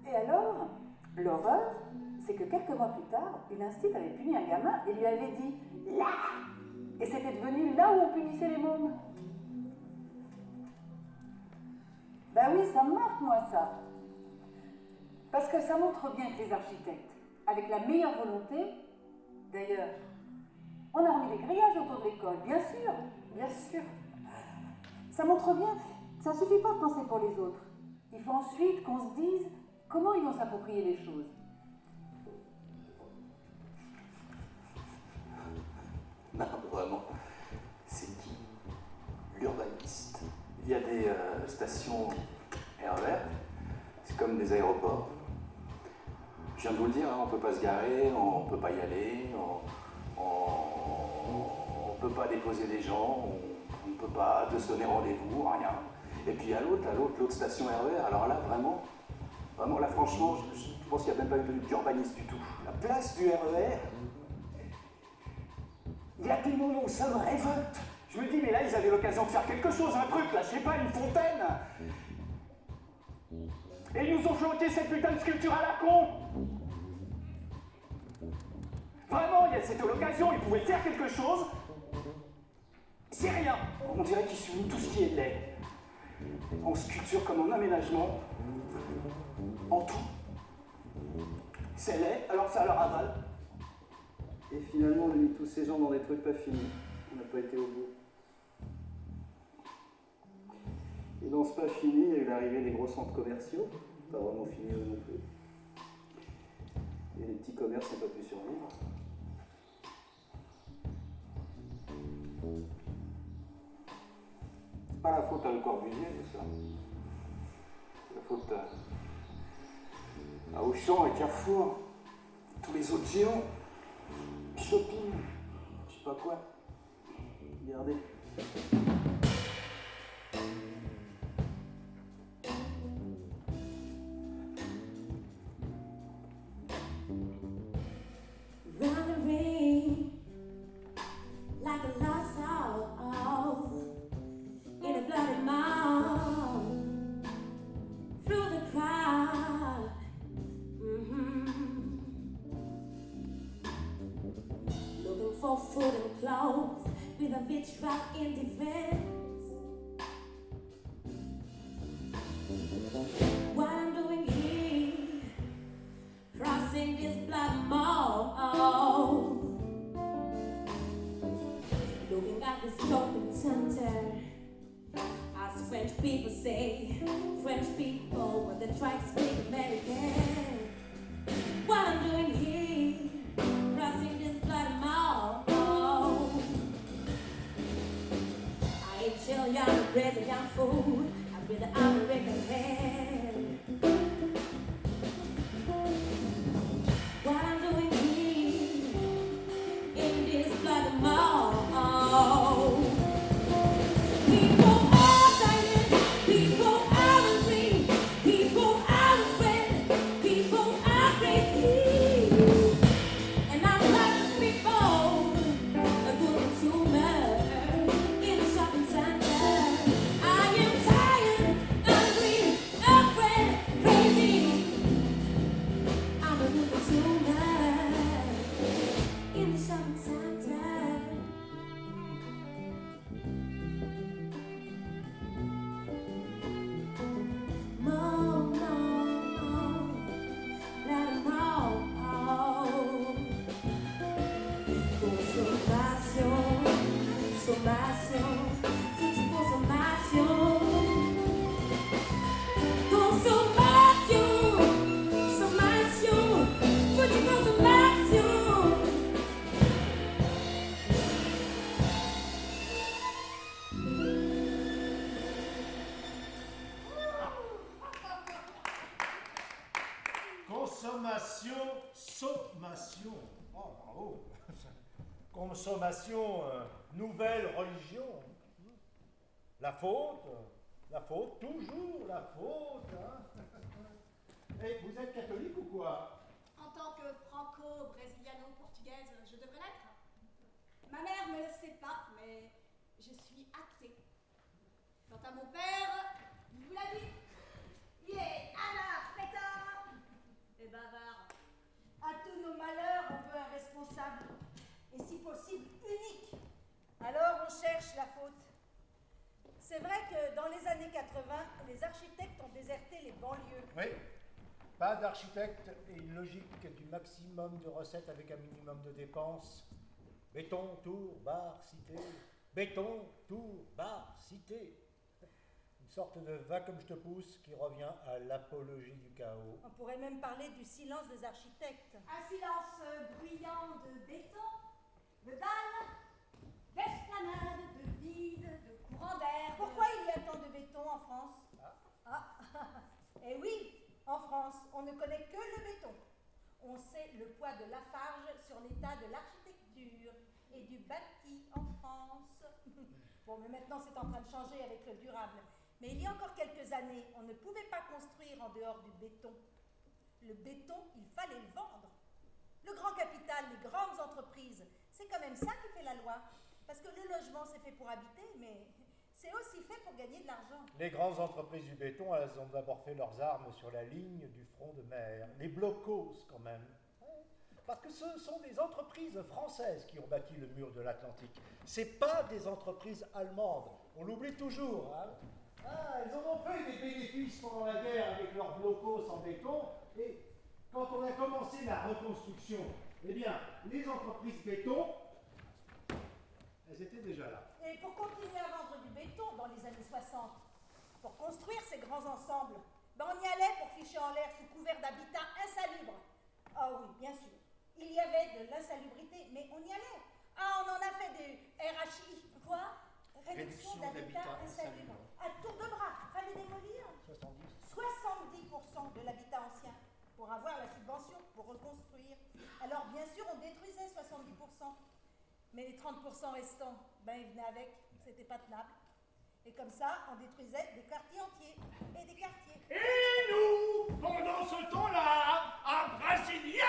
Et alors, l'horreur, c'est que quelques mois plus tard, une institut avait puni un gamin et lui avait dit « là !» Et c'était devenu là où on punissait les mômes. Ben oui, ça me marque, moi, ça. Parce que ça montre bien que les architectes, avec la meilleure volonté, d'ailleurs, on a remis des grillages autour de l'école, bien sûr, bien sûr. Ça montre bien que ça ne suffit pas de penser pour les autres. Il faut ensuite qu'on se dise comment ils vont s'approprier les choses. Non, vraiment, c'est qui l'urbaniste Il y a des stations RER, c'est comme des aéroports. Je viens de vous le dire, hein, on ne peut pas se garer, on ne peut pas y aller, on ne peut pas déposer des gens, on ne peut pas se donner rendez-vous, rien. Et puis à l'autre station RER, alors là, vraiment là, franchement, je pense qu'il n'y a même pas eu d'urbanisme du tout. La place du RER, il y a des moments où ça me révolte. Je me dis, mais là, ils avaient l'occasion de faire quelque chose, un truc, là, je sais pas, une fontaine. Et ils nous ont floqué cette putain de sculpture à la con. Vraiment, c'était l'occasion, ils pouvaient faire quelque chose. C'est rien. On dirait qu'ils soulignent tout ce qui est laid. En sculpture comme en aménagement. En tout. C'est laid, alors ça leur avale. Et finalement, on a mis tous ces gens dans des trucs pas finis. On n'a pas été au bout. Et dans ce pas fini, il y a eu l'arrivée des gros centres commerciaux. Pas vraiment fini eux non plus. Et les petits commerces n'ont pas pu survivre. C'est pas la faute à Le Corbusier, tout ça. C'est la faute à Auchan et Carrefour. Tous les autres géants. Shopping. Je sais pas quoi. Regardez. Running like a lost soul in a bloody mall through the crowd. Looking for food and clothes with a vitriol in defense. What I'm doing here, crossing this bloody mall. Looking at this shopping center, as French people say, French people when they try to speak American. What I'm doing here, crossing this bloody mall. I ain't chill, young, raising young food. I'm with the American hand. What I'm doing here in this bloody mall. People are dying, people are hungry, people are afraid, people are crazy. And I'm like these people, a good consumer in a shopping center. I am tired, hungry, afraid, crazy. I'm a good consumer in the shopping center. More, let 'em all. Consommation, sommation, toute consommation. Consommation, sommation, toute consommation. Consommation, sommation. Oh, bravo. Consommation, nouvelle religion. La faute, toujours la faute. Hein. Et vous êtes catholique ou quoi? En tant que franco-brésiliano-portugaise, je devrais l'être. Ma mère ne le sait pas, mais je suis athée. Quant à mon père, il vous l'a dit. Il est analphabète et bavard. À tous nos malheurs, on veut un responsable. Et si possible, unique. Alors on cherche la faute. C'est vrai que dans les années 80, les architectes ont déserté les banlieues. Oui. Pas d'architecte et une logique du maximum de recettes avec un minimum de dépenses. Béton, tour, bar, cité. Béton, tour, bar, cité. Une sorte de va comme je te pousse qui revient à l'apologie du chaos. On pourrait même parler du silence des architectes. Un silence bruyant de béton, de dalles, d'esplanades, de vides, de courant d'air. Pourquoi il y a tant de béton en France? Eh oui, en France, on ne connaît que le béton. On sait le poids de Lafarge sur l'état de l'architecture et du bâti en France. Bon, mais maintenant c'est en train de changer avec le durable. Mais il y a encore quelques années, on ne pouvait pas construire en dehors du béton. Le béton, il fallait le vendre. Le grand capital, les grandes entreprises, c'est quand même ça qui fait la loi. Parce que le logement, c'est fait pour habiter, mais c'est aussi fait pour gagner de l'argent. Les grandes entreprises du béton, elles ont d'abord fait leurs armes sur la ligne du front de mer. Les blocos, quand même. Parce que ce sont des entreprises françaises qui ont bâti le mur de l'Atlantique. C'est pas des entreprises allemandes. On l'oublie toujours, hein. Elles en ont fait des bénéfices pendant la guerre avec leurs blocos en béton. Et quand on a commencé la reconstruction, eh bien, les entreprises béton, elles étaient déjà là. Et pour continuer à vendre du béton dans les années 60, pour construire ces grands ensembles, ben on y allait pour ficher en l'air sous couvert d'habitat insalubre. Ah oui, bien sûr. Il y avait de l'insalubrité, mais on y allait. Ah, on en a fait des RHI. Quoi? Réduction d'habitat insalubre. À tour de bras, fallait démolir 70% de l'habitat ancien pour avoir la subvention pour reconstruire. Alors bien sûr, on détruisait 70%. Mais les 30% restants, ben ils venaient avec, c'était pas tenable. Et comme ça, on détruisait des quartiers entiers et des quartiers. Et nous, pendant ce temps-là, à Brasilia,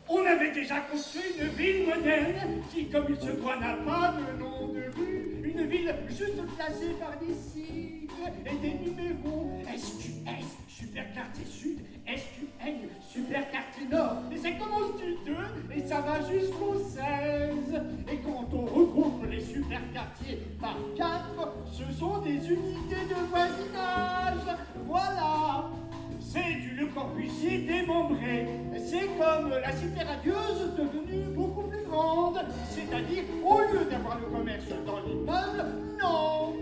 on avait déjà construit une ville moderne qui, comme il se doit, n'a pas de nom de rue. Une ville juste classée par des sigles et des numéros. SQS, super quartier sud, SQN, super quartier nord. Et ça commence du 2 et ça va jusqu'au 16. Et quand on regroupe les super quartiers par 4, ce sont des unités de voisinage. Voilà. C'est du Le Corbusier démembré. C'est comme la cité radieuse devenue beaucoup plus grande. C'est-à-dire, au lieu d'avoir le commerce dans l'immeuble, non.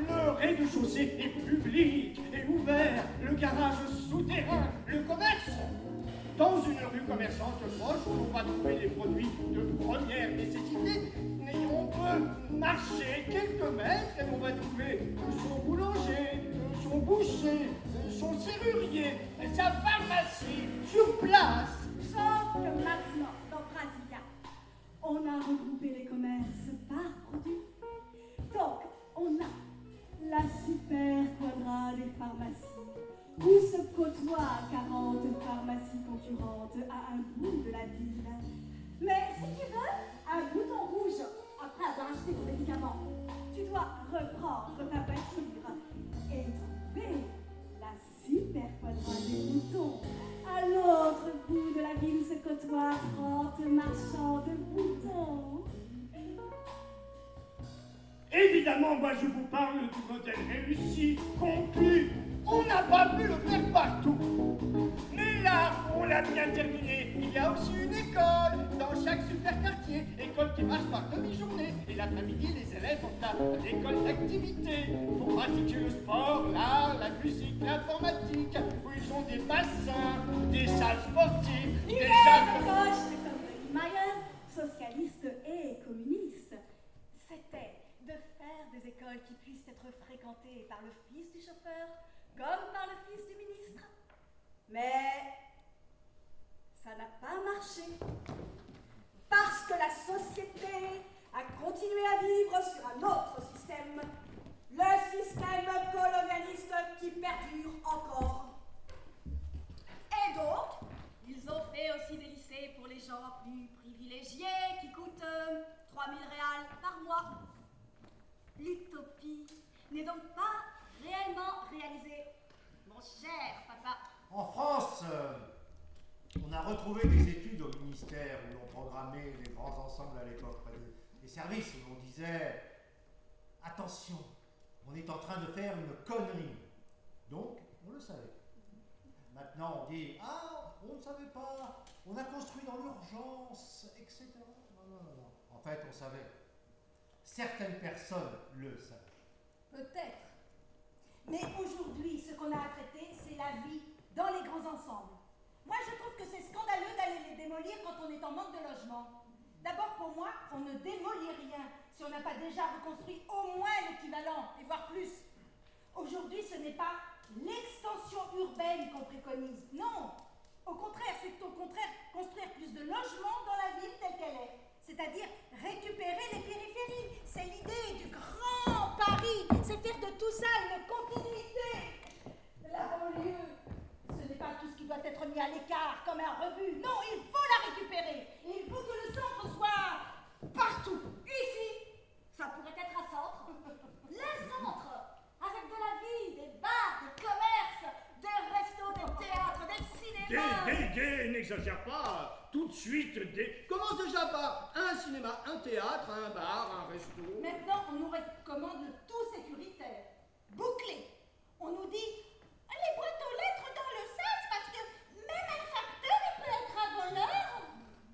Le rez-de-chaussée est public et ouvert. Le garage souterrain, le commerce. Dans une rue commerçante proche où l'on va trouver des produits de première nécessité, et on peut marcher quelques mètres et on va trouver son boulanger, son boucher, son serrurier, sa pharmacie, sur place. Sauf que maintenant, dans Brasilia, on a regroupé les commerces par produit. Donc, on a la super quadra des pharmacies, où se côtoient 40 pharmacies concurrentes à un bout de la ville. Mais si tu veux un bouton rouge après avoir acheté ton médicament, tu dois reprendre ta voiture et trouver la super quadra des boutons. À l'autre bout de la ville se côtoient 30 marchands de boutons. Évidemment, moi je vous parle du modèle réussi, conclu. On n'a pas pu le faire partout. Mais là, on l'a bien terminé. Il y a aussi une école dans chaque super quartier. École qui marche par demi-journée. Et l'après-midi, les élèves ont l'école d'activité pour pratiquer le sport, l'art, la musique, l'informatique. Où ils ont des bassins, des salles sportives, des salles... Gauche, comme Mayer, socialiste et communiste, c'était de faire des écoles qui puissent être fréquentées par le fils du chauffeur comme par le fils du ministre. Mais ça n'a pas marché. Parce que la société a continué à vivre sur un autre système. Le système colonialiste qui perdure encore. Et donc, ils ont fait aussi des lycées pour les gens plus privilégiés qui coûtent 3000 réals par mois. L'utopie n'est donc pas réellement réalisée, mon cher papa. En France, on a retrouvé des études au ministère où l'on programmait les grands ensembles à l'époque, des services où l'on disait « Attention, on est en train de faire une connerie ». Donc, on le savait. Maintenant, on dit « Ah, on ne savait pas, on a construit dans l'urgence, etc. » Non. En fait, on savait. Certaines personnes le savaient. Peut-être. Mais aujourd'hui, ce qu'on a à traiter, c'est la vie dans les grands ensembles. Moi, je trouve que c'est scandaleux d'aller les démolir quand on est en manque de logement. D'abord, pour moi, on ne démolit rien si on n'a pas déjà reconstruit au moins l'équivalent, et voire plus. Aujourd'hui, ce n'est pas l'extension urbaine qu'on préconise. Non. Au contraire, c'est au contraire construire plus de logements dans la ville telle qu'elle est. C'est-à-dire récupérer les périphéries. C'est l'idée du grand Paris. C'est faire de tout ça une continuité. La banlieue, ce n'est pas tout ce qui doit être mis à l'écart comme un rebut. Non, il faut la récupérer. Et il faut que le centre soit partout. Ici, Ça pourrait être un centre. Le centre, avec de la vie, des bars, des commerces, des restos, des théâtres, des cinémas. N'exagère pas. Tout de suite, commence déjà par un cinéma, un théâtre, un bar, un resto. Maintenant, on nous recommande le tout sécuritaire, bouclé. On nous dit les boîtes aux lettres dans le sas parce que même un facteur il peut être un voleur.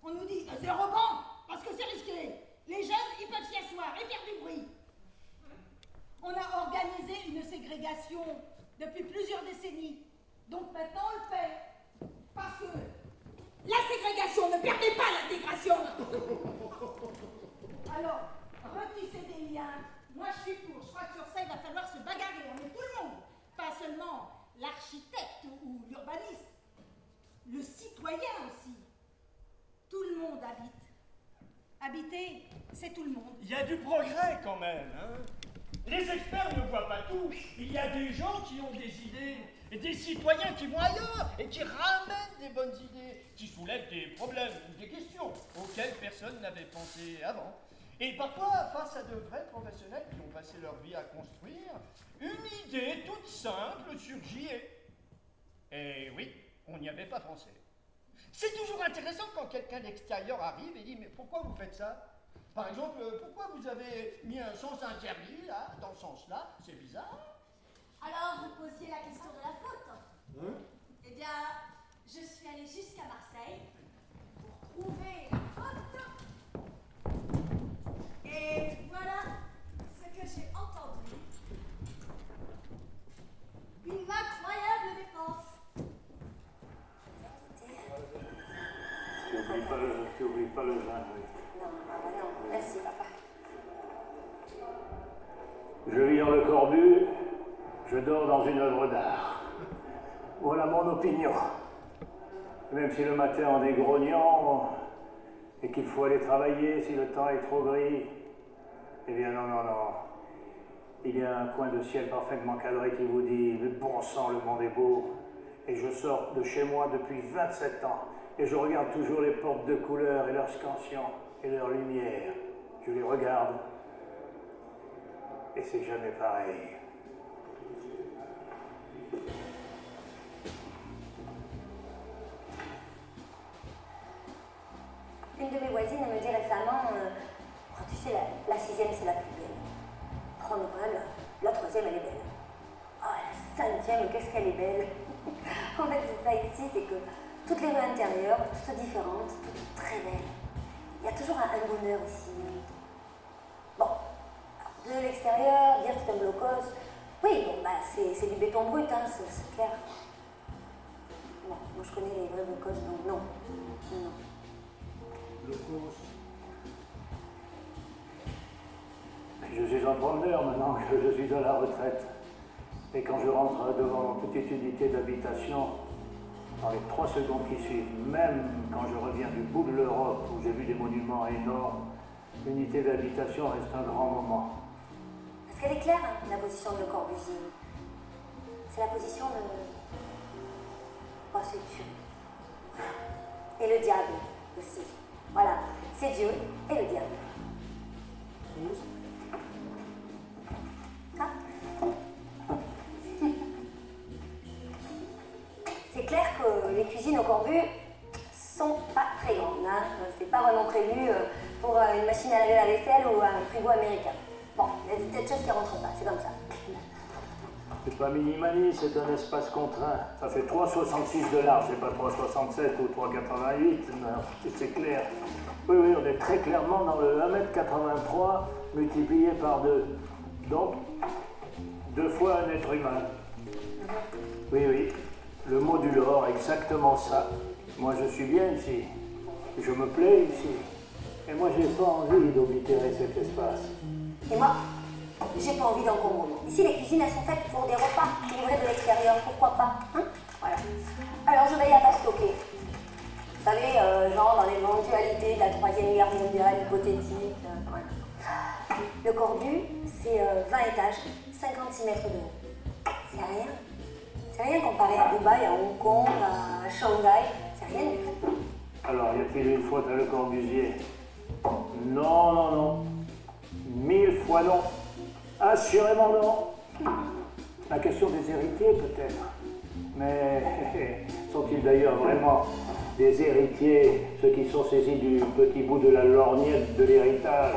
On nous dit zéro banc parce que c'est risqué. Les jeunes ils peuvent s'y asseoir et faire du bruit. On a organisé une ségrégation depuis plusieurs décennies. Donc maintenant on le paie. Parce que la ségrégation ne permet pas l'intégration. Alors, retisser des liens. Moi je suis pour. Je crois que sur ça il va falloir se bagarrer. Mais tout le monde. Pas seulement l'architecte ou l'urbaniste. Le citoyen aussi. Tout le monde habite. Habiter, c'est tout le monde. Il y a du progrès quand même, hein. Les experts ne voient pas tout. Il y a des gens qui ont des idées, et des citoyens qui vont ailleurs et qui ramènent des bonnes idées, qui soulèvent des problèmes ou des questions auxquelles personne n'avait pensé avant. Et parfois, face à de vrais professionnels qui ont passé leur vie à construire, une idée toute simple surgit et oui, on n'y avait pas pensé. C'est toujours intéressant quand quelqu'un d'extérieur arrive et dit « Mais pourquoi vous faites ça ?» Par exemple, pourquoi vous avez mis un sens interdit, là, dans ce sens-là? C'est bizarre. Alors, vous posiez la question de la faute. Eh bien, je suis allée jusqu'à Marseille pour trouver la faute. Et voilà ce que j'ai entendu. Une incroyable défense. Tu oublies pas le vin, oui. Non, merci papa. Je vis dans le Corbu, je dors dans une œuvre d'art. Voilà mon opinion. Même si le matin on est grognon et qu'il faut aller travailler si le temps est trop gris, eh bien non. Il y a un coin de ciel parfaitement cadré qui vous dit « Mais bon sang, le monde est beau ». Et je sors de chez moi depuis 27 ans. Et je regarde toujours les portes de couleur et leurs scansions et leurs lumières. Je les regarde. Et c'est jamais pareil. Une de mes voisines me dit récemment tu sais, la 6e c'est la plus belle. Oh normal, la 3e elle est belle. Oh la 5e, qu'est-ce qu'elle est belle. En fait c'est ça ici, c'est que toutes les rues intérieures, toutes différentes, toutes très belles. Il y a toujours un bonheur ici. Bon, de l'extérieur, dire que c'est un blocos, oui, bon, bah, c'est du béton brut, hein, c'est clair. Bon, moi je connais les vrais blocos, donc non. Blocos. Je suis un promeneur maintenant que je suis à la retraite. Et quand je rentre devant une petite unité d'habitation, dans les 3 secondes qui suivent, même quand je reviens du bout de l'Europe où j'ai vu des monuments énormes, l'unité d'habitation reste un grand moment. Parce qu'elle est claire, hein, la position de Le Corbusier. C'est la position de... Oh, c'est Dieu. Et le diable aussi. Voilà, c'est Dieu et le diable. Ah. C'est clair que les cuisines au Corbu sont pas très grandes. Hein. C'est pas vraiment prévu pour une machine à laver la vaisselle ou un frigo américain. Bon, il y a des tas de choses qui rentrent pas, c'est comme ça. C'est pas mini-mani, c'est un espace contraint. Ça fait 3,66 de large, c'est pas 3,67 ou 3,88, c'est clair. Oui, on est très clairement dans le 1,83 m multiplié par 2. Donc, 2 fois un être humain. Oui, oui, le modulor, exactement ça. Moi, je suis bien ici. Je me plais ici. Et moi, j'ai pas envie d'oblitérer cet espace. Et moi, j'ai pas envie d'encombrement. Ici, les cuisines, elles sont faites pour des repas livrés de l'extérieur. Pourquoi pas, hein? Voilà. Alors, je veille à pas stocker. Vous savez, genre dans l'éventualité de la 3e guerre mondiale hypothétique. Voilà. Le Corbu, c'est 20 étages, 56 mètres de haut. C'est rien. C'est rien comparé à Dubaï, à Hong Kong, à Shanghai. C'est rien du tout. Alors, y a-t-il une faute à Le Corbusier? Non, non, non. 1000 fois non. Assurément non. La question des héritiers, peut-être. Mais sont-ils d'ailleurs vraiment des héritiers, ceux qui sont saisis du petit bout de la lorgnette de l'héritage?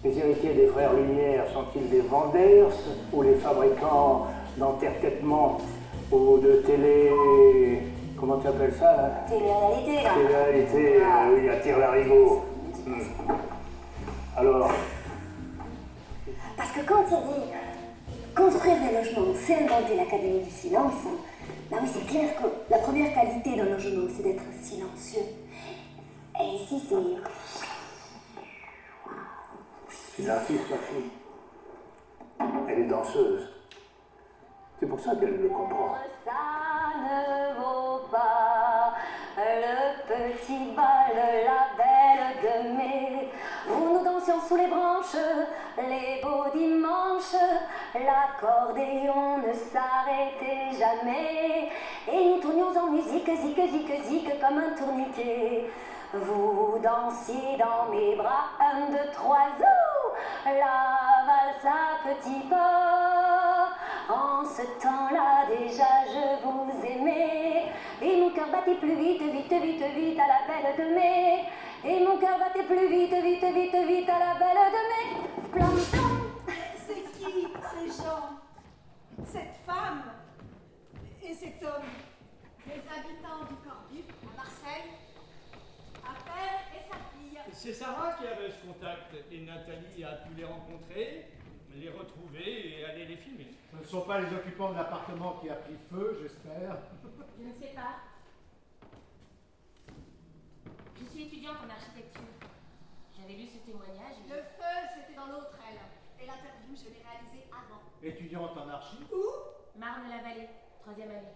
Les héritiers des frères Lumière sont-ils des Wanders ou les fabricants d'enterre-têtement ou de télé... Comment tu appelles ça là? Télé-réalité, là. Télé-réalité, oui, à tire-larigot. Alors? Parce que quand il dit construire des logements, c'est inventer l'académie du silence, bah oui, c'est clair que la première qualité d'un logement, c'est d'être silencieux. Et ici, c'est... C'est une artiste, ma fille. Elle est danseuse. C'est pour ça qu'elle le comprend. Ça ne vaut pas le petit bal, la belle de mai, où nous dansions sous les branches, les beaux dimanches, l'accordéon ne s'arrêtait jamais, et nous tournions en musique, zik, zik, zik, comme un tourniquet. Vous dansiez dans mes bras, 1, 2, 3, zou, la valse à petits pas. En ce temps-là, déjà, je vous aimais. Et mon cœur battait plus vite, vite, vite, vite à la belle de mai. Et mon cœur battait plus vite, vite, vite, vite à la belle de mai. Plan, plan. C'est qui ces gens? Cette femme et cet homme? Les habitants du Corbu, à Marseille, Appel et sa fille. C'est Sarah qui avait ce contact et Nathalie a pu les rencontrer, les retrouver et aller les filmer. Ce ne sont pas les occupants de l'appartement qui a pris feu, j'espère. Je ne sais pas. Je suis étudiante en architecture. J'avais lu ce témoignage et... Le feu, c'était dans l'autre aile. Et l'interview, je l'ai réalisée avant. Étudiante en archi? Où? Marne-la-Vallée, 3e année.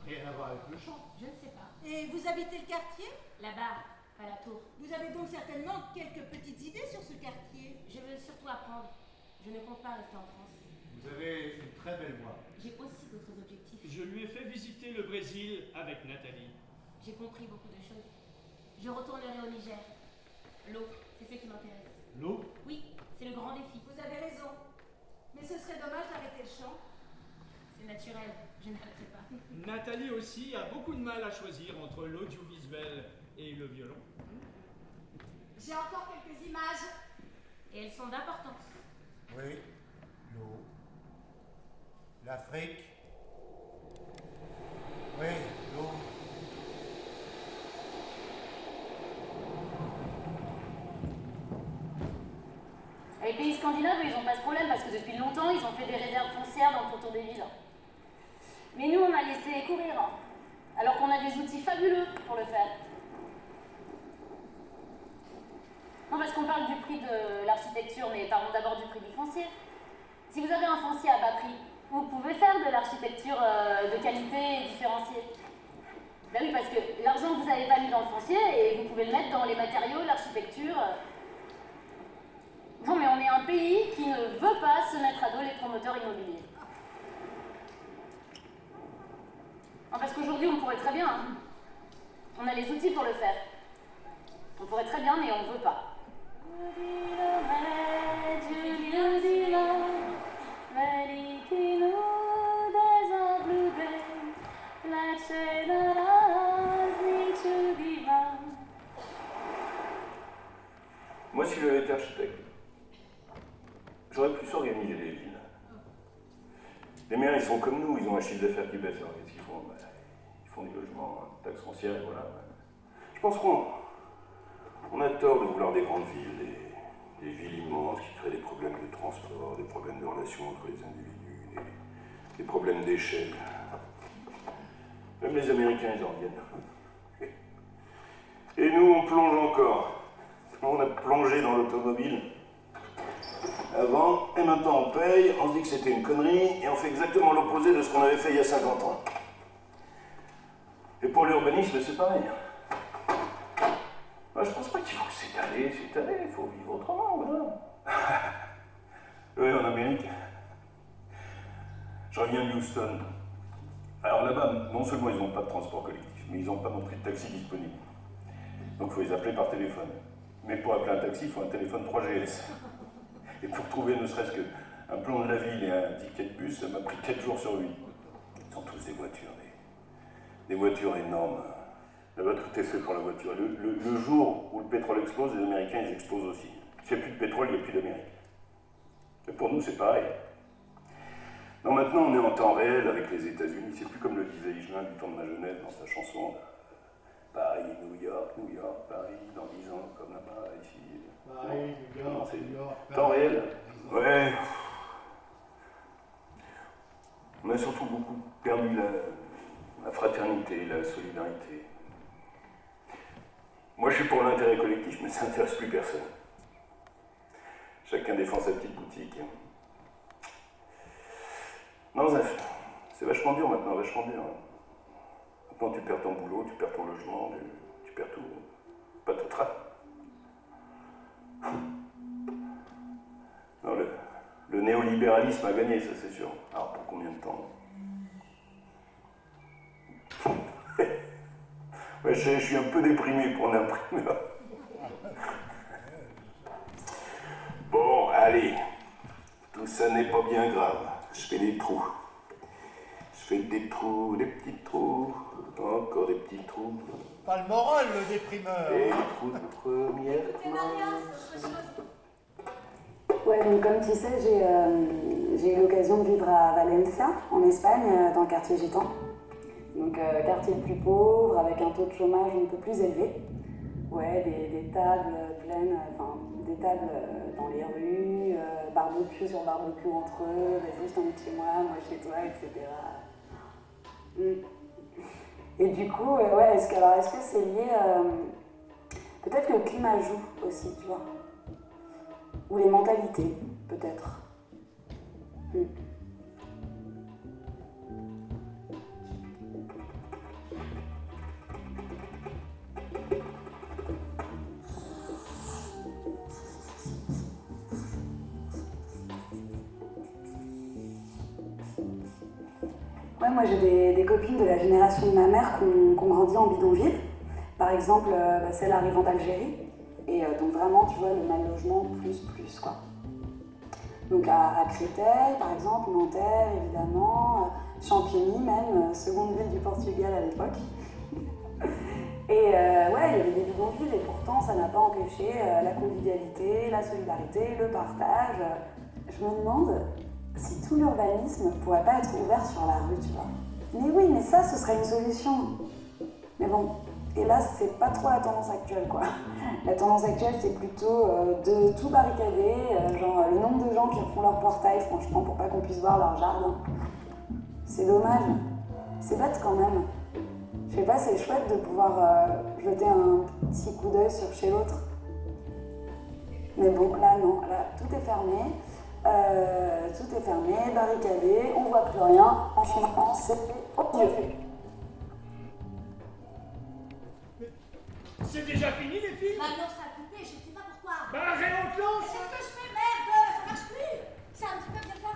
Rien à voir avec le champ. Je ne sais pas. Et vous habitez le quartier? Là-bas, à la tour. Vous avez donc certainement quelques petites idées sur ce quartier. Je veux surtout apprendre. Je ne compte pas rester en France. Vous avez une très belle voix. J'ai aussi d'autres objectifs. Je lui ai fait visiter le Brésil avec Nathalie. J'ai compris beaucoup de choses. Je retournerai au Niger. L'eau, c'est ce qui m'intéresse. L'eau? Oui, c'est le grand défi. Vous avez raison. Mais ce serait dommage d'arrêter le chant. C'est naturel, je n'arrêterai pas. Nathalie aussi a beaucoup de mal à choisir entre l'audiovisuel et le violon. J'ai encore quelques images. Et elles sont d'importance. Oui, l'eau. L'Afrique. Oui, l'eau. Les pays scandinaves, ils n'ont pas ce problème parce que depuis longtemps, ils ont fait des réserves foncières dans le pourtour des villes. Mais nous, on a laissé courir, alors qu'on a des outils fabuleux pour le faire. Non, parce qu'on parle du prix de l'architecture, mais parlons d'abord du prix du foncier. Si vous avez un foncier à bas prix, vous pouvez faire de l'architecture de qualité et différenciée. Ben oui, parce que l'argent que vous n'avez pas mis dans le foncier, et vous pouvez le mettre dans les matériaux, l'architecture. Non, mais on est un pays qui ne veut pas se mettre à dos les promoteurs immobiliers. Non, parce qu'aujourd'hui, on pourrait très bien. Hein. On a les outils pour le faire. On pourrait très bien, mais on ne veut pas. Moi, si j'avais été architecte, j'aurais pu s'organiser les villes. Les miens, ils sont comme nous, ils ont un chiffre d'affaires qui baisse. Alors, qu'est-ce qu'ils font? Ils font des logements, taxes foncières, et voilà. Je pense qu'on a tort de vouloir des grandes villes, Des villes immenses qui créent des problèmes de transport, des problèmes de relations entre les individus, des problèmes d'échelle. Même les Américains, ils en viennent. Et nous, on plonge encore. On a plongé dans l'automobile avant, et maintenant on paye, on se dit que c'était une connerie, et on fait exactement l'opposé de ce qu'on avait fait il y a 50 ans. Et pour l'urbanisme, c'est pareil. Moi, je pense pas qu'il faut s'étaler, il faut vivre autrement, voilà. Oui, en Amérique. Je reviens de Houston. Alors là-bas, non seulement ils n'ont pas de transport collectif, mais ils n'ont pas non plus de taxi disponible. Donc il faut les appeler par téléphone. Mais pour appeler un taxi, il faut un téléphone 3GS. Et pour trouver ne serait-ce qu'un plan de la ville et un ticket de bus, ça m'a pris 4 jours sur 8. Ils ont tous des voitures, des voitures énormes. Là-bas, tout est fait pour la voiture. Le jour où le pétrole explose, les Américains, ils explosent aussi. S'il n'y a plus de pétrole, il n'y a plus d'Amérique. Et pour nous, c'est pareil. Non, maintenant, on est en temps réel avec les États-Unis. C'est plus comme le disait Higelin du temps de ma jeunesse dans sa chanson. Paris, New York, Paris, dans 10 ans, comme là-bas, ici. Paris, New York, New York. Temps réel. Ouais. On a surtout beaucoup perdu la fraternité, la solidarité. Moi, je suis pour l'intérêt collectif, mais ça n'intéresse plus personne. Chacun défend sa petite boutique. Non, c'est vachement dur maintenant, vachement dur. Maintenant, tu perds ton boulot, tu perds ton logement, tu perds tout. Patatras. Non, le néolibéralisme a gagné, ça c'est sûr. Alors, pour combien de temps? Ouais, je suis un peu déprimé pour un imprimeur. Bon, allez. Tout ça n'est pas bien grave. Je fais des trous. Je fais des trous, des petits trous. Encore des petits trous. Pas le moral, le déprimeur. Des trous de première. Ouais, donc comme tu sais, j'ai eu l'occasion de vivre à Valencia, en Espagne, dans le quartier gitan. Donc quartier le plus pauvre, avec un taux de chômage un peu plus élevé. Ouais, des tables pleines, enfin des tables dans les rues, barbecue sur barbecue entre eux, vas-y je t'invite chez moi chez toi, etc. Et du coup, ouais, est-ce que c'est lié, peut-être que le climat joue aussi, tu vois, ou les mentalités, peut-être. Ouais, moi j'ai des copines de la génération de ma mère qui ont grandi en bidonville. Par exemple, celle arrivant d'Algérie. Et donc vraiment, tu vois, le mal logement plus, quoi. Donc à Créteil, par exemple, Nanterre, évidemment, Champigny même, seconde ville du Portugal à l'époque. Et ouais, il y avait des bidonvilles et pourtant ça n'a pas empêché la convivialité, la solidarité, le partage. Je me demande si tout l'urbanisme ne pourrait pas être ouvert sur la rue, tu vois. Mais oui, mais ça, ce serait une solution. Mais bon, hélas, c'est pas trop la tendance actuelle, quoi. La tendance actuelle, c'est plutôt de tout barricader, genre le nombre de gens qui refont leur portail, franchement, pour pas qu'on puisse voir leur jardin. C'est dommage. C'est bête quand même. Je sais pas, c'est chouette de pouvoir jeter un petit coup d'œil sur chez l'autre. Mais bon, là, non. Là, tout est fermé. Tout est fermé, barricadé, on voit plus rien. Franchement, c'est odieux. C'est déjà fini les films? Bah non, ça a coupé, je sais pas pourquoi. Bah réenclenche. Mais c'est ce que je fais, merde, ça marche plus. C'est un petit peu comme ça.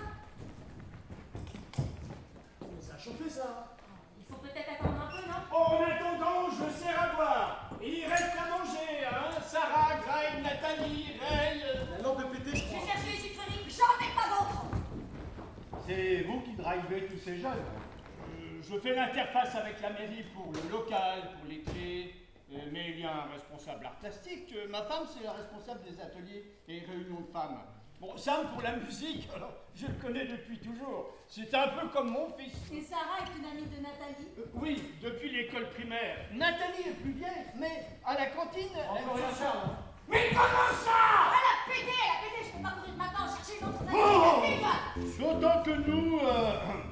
Mais ça a chauffé ça. Il faut peut-être attendre un peu, non? En attendant, je sers à boire. Il reste à manger, hein. Sarah, Greg, Nathalie, Ray. Non, Pépété, je J'ai crois. cherché les sucreries, j'en ai pas d'autres. C'est vous qui drivez tous ces jeunes. Je fais l'interface avec la mairie pour le local, pour les clés. Mais il y a un responsable art plastique. Ma femme, c'est la responsable des ateliers et réunions de femmes. Bon, Sam, pour la musique, alors, je le connais depuis toujours. C'est un peu comme mon fils. Et Sarah est une amie de Nathalie? Oui, depuis l'école primaire. Nathalie est plus vieille, mais à la cantine... Encore une Charles. Mais comment ça? Elle a pété, je peux pas courir maintenant chercher une autre D'autant que nous,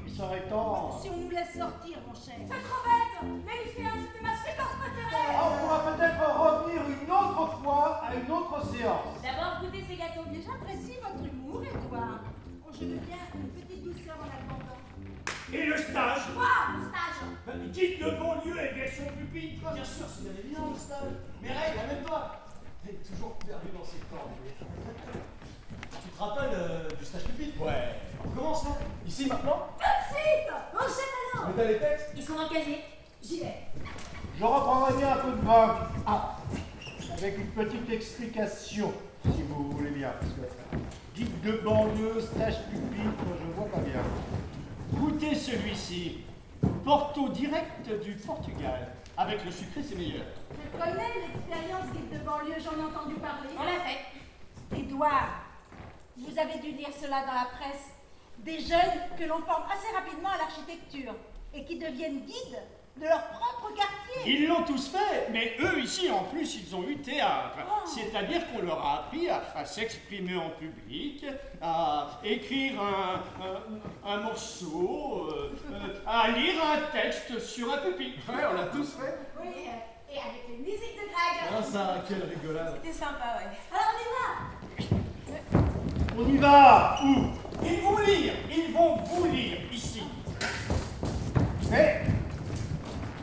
il serait temps. Si on nous laisse sortir, mon cher. C'est trop bête. Les lycéens, c'était ma séquence préférée. On pourra peut-être revenir une autre fois à une autre séance. D'abord, goûtez ces gâteaux. Mais j'apprécie votre humour, Edouard. Je veux bien une petite douceur en attendant. Et le stage? Quoi, le stage? Dites de banlieue et version pupitre. Bien sûr, c'est bien évident le stage. Mais règle, amène-toi. T'es toujours perdu dans ses cordes. Tu te rappelles du stage pupitre? Ouais. On commence là? Ici, maintenant? Tout de suite. Enchaîne alors. Mais t'as les textes? Ils sont dans le casier. J'y vais. Je reprendrai bien un peu de vin. Ah, avec une petite explication, si vous voulez bien. Parce que guide de banlieue, stage pupitre, je vois pas bien. Goûtez celui-ci. Porto direct du Portugal. Avec le sucré, c'est meilleur. Je connais l'expérience guide de banlieue, j'en ai entendu parler. On l'a fait. Édouard, vous avez dû lire cela dans la presse. Des jeunes que l'on forme assez rapidement à l'architecture et qui deviennent guides de leur propre quartier. Ils l'ont tous fait, mais eux ici, en plus, ils ont eu théâtre. Oh. C'est-à-dire qu'on leur a appris à s'exprimer en public, à écrire un morceau, à lire un texte sur un pupitre. Ouais, on l'a tous fait. Oui, et avec les musiques de Greg. Ah ça, quelle rigolade. C'était sympa, ouais. Alors on y va. On y va. Où? Ils vont vous lire ici. Mais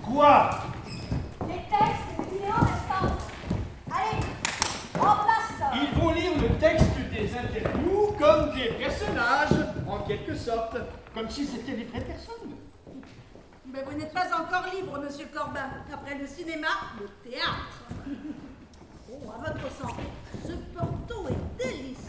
quoi? Les textes et les vidéos restantes. Allez, en place. Ils vont lire le texte des interviews comme des personnages, en quelque sorte, comme si c'était des vraies personnes. Mais vous n'êtes pas encore libre, monsieur Corbin. Après le cinéma, le théâtre. Oh, à votre santé. Ce Porto est délicieux.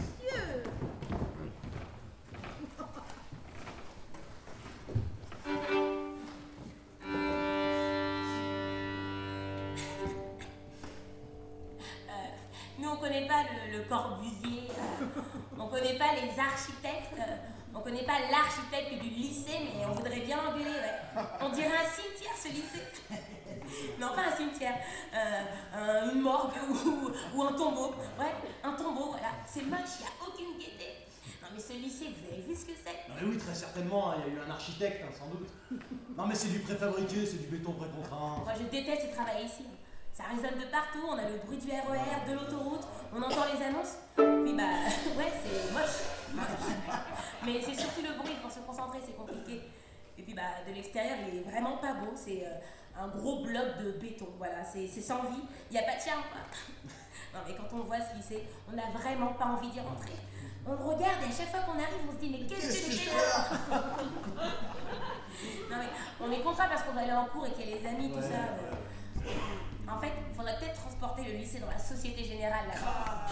Nous, on connaît pas le Corbusier, on connaît pas les architectes, on connaît pas l'architecte du lycée, mais on voudrait bien engueuler, ouais. On dirait un cimetière, ce lycée. Non, pas un cimetière, une morgue ou un tombeau. Ouais, un tombeau, voilà. C'est moche, il n'y a aucune gaieté. Non, mais ce lycée, vous avez vu ce que c'est? Non mais oui, très certainement, il y a eu un architecte, sans doute. Non mais c'est du préfabriqué, c'est du béton précontraint. Moi, je déteste travailler ici. Ça résonne de partout, on a le bruit du RER, de l'autoroute, on entend les annonces. Puis bah, ouais, c'est moche. Mais c'est surtout le bruit, pour se concentrer, c'est compliqué. Et puis bah, de l'extérieur, il est vraiment pas beau, c'est un gros bloc de béton, voilà, c'est sans vie, il n'y a pas de charme, quoi. Non mais quand on voit ce lycée, on n'a vraiment pas envie d'y rentrer. On le regarde et à chaque fois qu'on arrive, on se dit mais qu'est-ce que je fais là? Non mais on est content parce qu'on va aller en cours et qu'il y a les amis, tout ça. En fait, il faudrait peut-être transporter le lycée dans la Société Générale là-bas.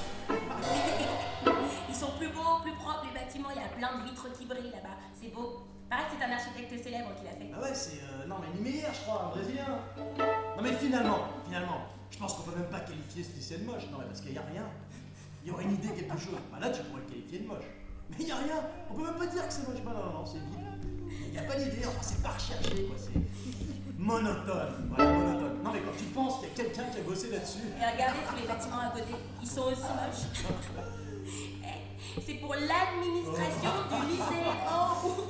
Ils sont plus beaux, plus propres, les bâtiments, il y a plein de vitres qui brillent là-bas, c'est beau. Pareil que c'est un architecte célèbre qui l'a fait. Ah ouais, c'est... non mais Niemeyer, je crois, un Brésilien. Non mais finalement, je pense qu'on peut même pas qualifier ce lycée de moche. Non mais parce qu'il y a rien. Il y aurait une idée, quelque chose. Bah là, tu pourrais le qualifier de moche. Mais il y a rien. On peut même pas dire que c'est moche. Bah non, c'est vide. Il n'y a pas d'idée, enfin c'est pas recherché quoi, c'est... monotone, voilà, monotone. Non mais quand tu penses qu'il y a quelqu'un qui a bossé là-dessus... Et regardez tous les bâtiments à côté, ils sont aussi moches. C'est pour l'administration du lycée. Oh.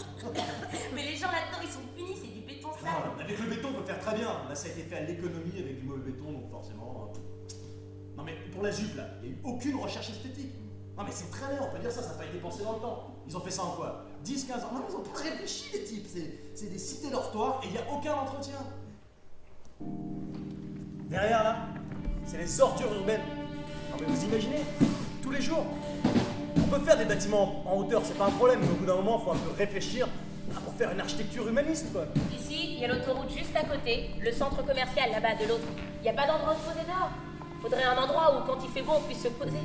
Mais les gens là-dedans, ils sont punis, c'est du béton sale. Non, avec le béton, on peut faire très bien. Là, ça a été fait à l'économie avec du mauvais béton, donc forcément... Non mais pour la jupe, là, il n'y a eu aucune recherche esthétique. Non mais c'est très bien, on peut dire ça, ça n'a pas été pensé dans le temps. Ils ont fait ça en quoi? 10, 15 ans? Non mais ils ont pas réfléchi les types, c'est des cités dortoirs et il n'y a aucun entretien. Derrière là, c'est les ordures urbaines. Non mais vous imaginez, tous les jours, on peut faire des bâtiments en hauteur, c'est pas un problème, mais au bout d'un moment, il faut un peu réfléchir pour faire une architecture humaniste quoi. Ici, il y a l'autoroute juste à côté, le centre commercial là-bas de l'autre. Il n'y a pas d'endroit où se poser dehors. Faudrait un endroit où, quand il fait beau, on puisse se poser.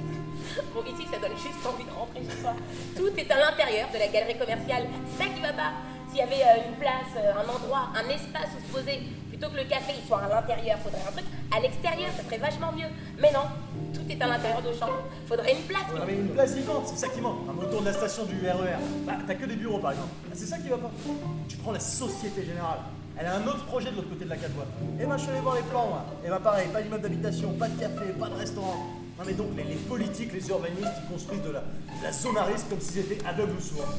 Bon, ici, ça donne juste envie de rentrer chez soi. Tout est à l'intérieur de la galerie commerciale. C'est ça qui va pas. S'il y avait une place, un endroit, un espace où se poser, plutôt que le café il soit à l'intérieur, faudrait un truc à l'extérieur, ça serait vachement mieux. Mais non, tout est à l'intérieur de chambre. Faudrait une place. Ouais, mais une place vivante, c'est ça qui manque. Autour de la station du RER, bah, t'as que des bureaux par exemple. Bah, c'est ça qui va pas. Tu prends la Société Générale. Elle a un autre projet de l'autre côté de la 4 voies. Et ben je suis allé voir les plans moi. Et ben pareil, pas d'immeuble d'habitation, pas de café, pas de restaurant. Non mais donc les politiques, les urbanistes, ils construisent de la zone à risque comme s'ils étaient aveugles ou sourds.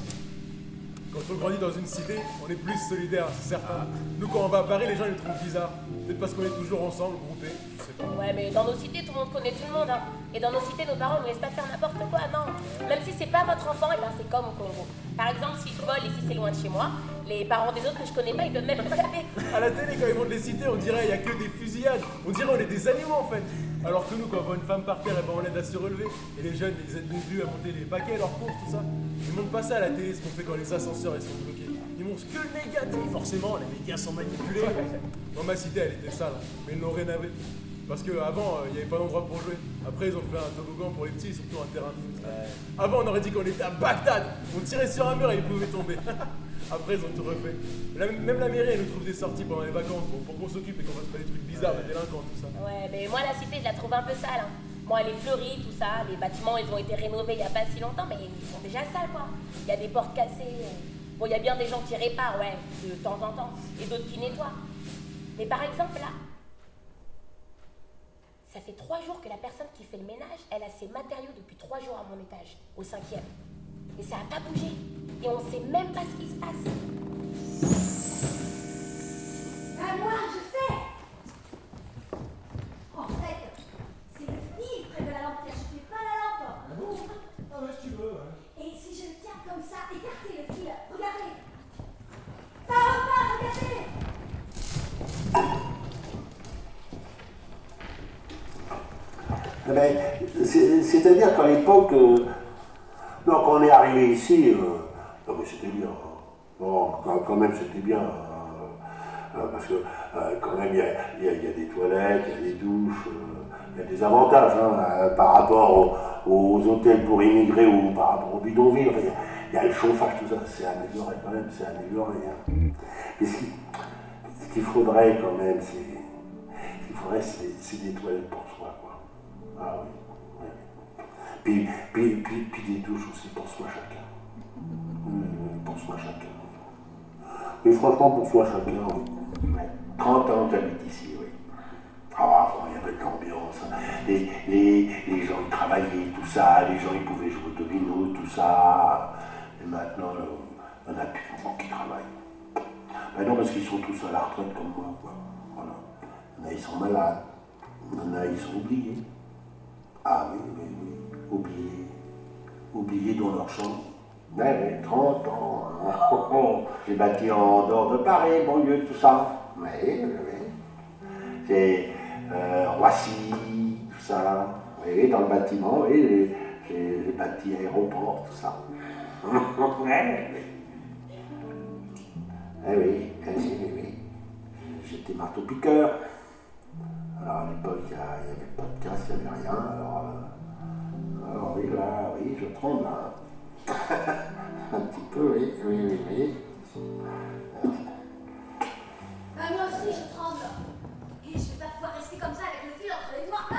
Quand on grandit dans une cité, on est plus solidaire, c'est certain. Nous, quand on va à Paris, les gens ils le trouvent bizarre. Peut-être parce qu'on est toujours ensemble, groupés, je sais pas. Ouais, mais dans nos cités, tout le monde connaît tout le monde, hein. Et dans nos cités, nos parents ne laissent pas faire n'importe quoi, non. Même si c'est pas votre enfant, et ben c'est comme au Congo. Par exemple, si je vole et si c'est loin de chez moi, les parents des autres que je connais pas, ils peuvent même pas taper. À la télé, quand ils montrent les cités, on dirait il y a que des fusillades. On dirait on est des animaux en fait. Alors que nous, quand on voit une femme par terre, eh ben, on l'aide à se relever. Et les jeunes, ils aident les vieux à monter les paquets, leurs courses, tout ça. Ils montrent pas ça à la télé, ce qu'on fait quand les ascenseurs ils sont bloqués. Ils montrent que le négatif. Forcément, les médias sont manipulés. Dans ma cité, elle était sale, mais ils l'ont rénovée. Parce qu'avant, il n'y avait pas d'endroit pour jouer. Après, ils ont fait un toboggan pour les petits, et surtout un terrain de foot. Avant, on aurait dit qu'on était à Bagdad. On tirait sur un mur et ils pouvaient tomber. Après, ils ont tout refait. Même la mairie, elle nous trouve des sorties pendant les vacances pour qu'on s'occupe et qu'on fasse pas des trucs bizarres, des délinquants, tout ça. Ouais, mais moi, la cité, je la trouve un peu sale, hein. Bon, elle est fleurie, tout ça. Les bâtiments, ils ont été rénovés il n'y a pas si longtemps, mais ils sont déjà sales, quoi. Il y a des portes cassées. Bon, il y a bien des gens qui réparent, ouais, de temps en temps, et d'autres qui nettoient. Mais par exemple, là, ça fait 3 jours que la personne qui fait le ménage, elle a ses matériaux depuis 3 jours à mon étage, au 5e. Et ça n'a pas bougé. Et on ne sait même pas ce qui se passe. Ah, moi, je sais. En fait, c'est le fil près de la lampe qui a chauffé, pas la lampe. Ah bon? Ah ouais, si tu veux, ouais. Et si je le tiens comme ça, écartez le fil, regardez. Ça repart, regardez. C'est-à-dire qu'à l'époque, quand on est arrivé ici, non mais c'était bien. Bon, quand même c'était bien. Parce que quand même il y a des toilettes, il y a des douches, il y a des avantages par rapport aux hôtels pour immigrés ou par rapport aux bidonvilles. Enfin, il y a le chauffage, tout ça, c'est amélioré quand même, c'est amélioré. Et ce qu'il faudrait quand même, c'est des toilettes pour soi, quoi. Ah oui. Puis des douches aussi pour soi chacun. Pour soi chacun. Mais franchement, pour soi chacun, oui. 30 ans que j'habite ici, oui. Ah, bon, il y avait de l'ambiance. Les gens ils travaillaient, tout ça. Les gens ils pouvaient jouer au domino, tout ça. Et maintenant, on n'a plus beaucoup qui travaillent. Ben non, parce qu'ils sont tous à la retraite comme moi, quoi. Voilà. Il y en a, ils sont malades. Il y en a, ils sont oubliés. Ah oui. Oubliés dans leur chambre. Ouais, 30 ans. J'ai bâti en dehors de Paris, banlieue, tout ça. Oui. C'est Roissy, tout ça. Oui, dans le bâtiment, oui, j'ai bâti aéroport, tout ça. Oui. J'étais marteau-piqueur. Alors à l'époque, il n'y avait pas de casse, il n'y avait rien. Alors oui, je tremble. Un petit peu, oui. Ah, moi aussi, je tremble. Et je vais pas pouvoir rester comme ça avec le fil entre les doigts. Ah,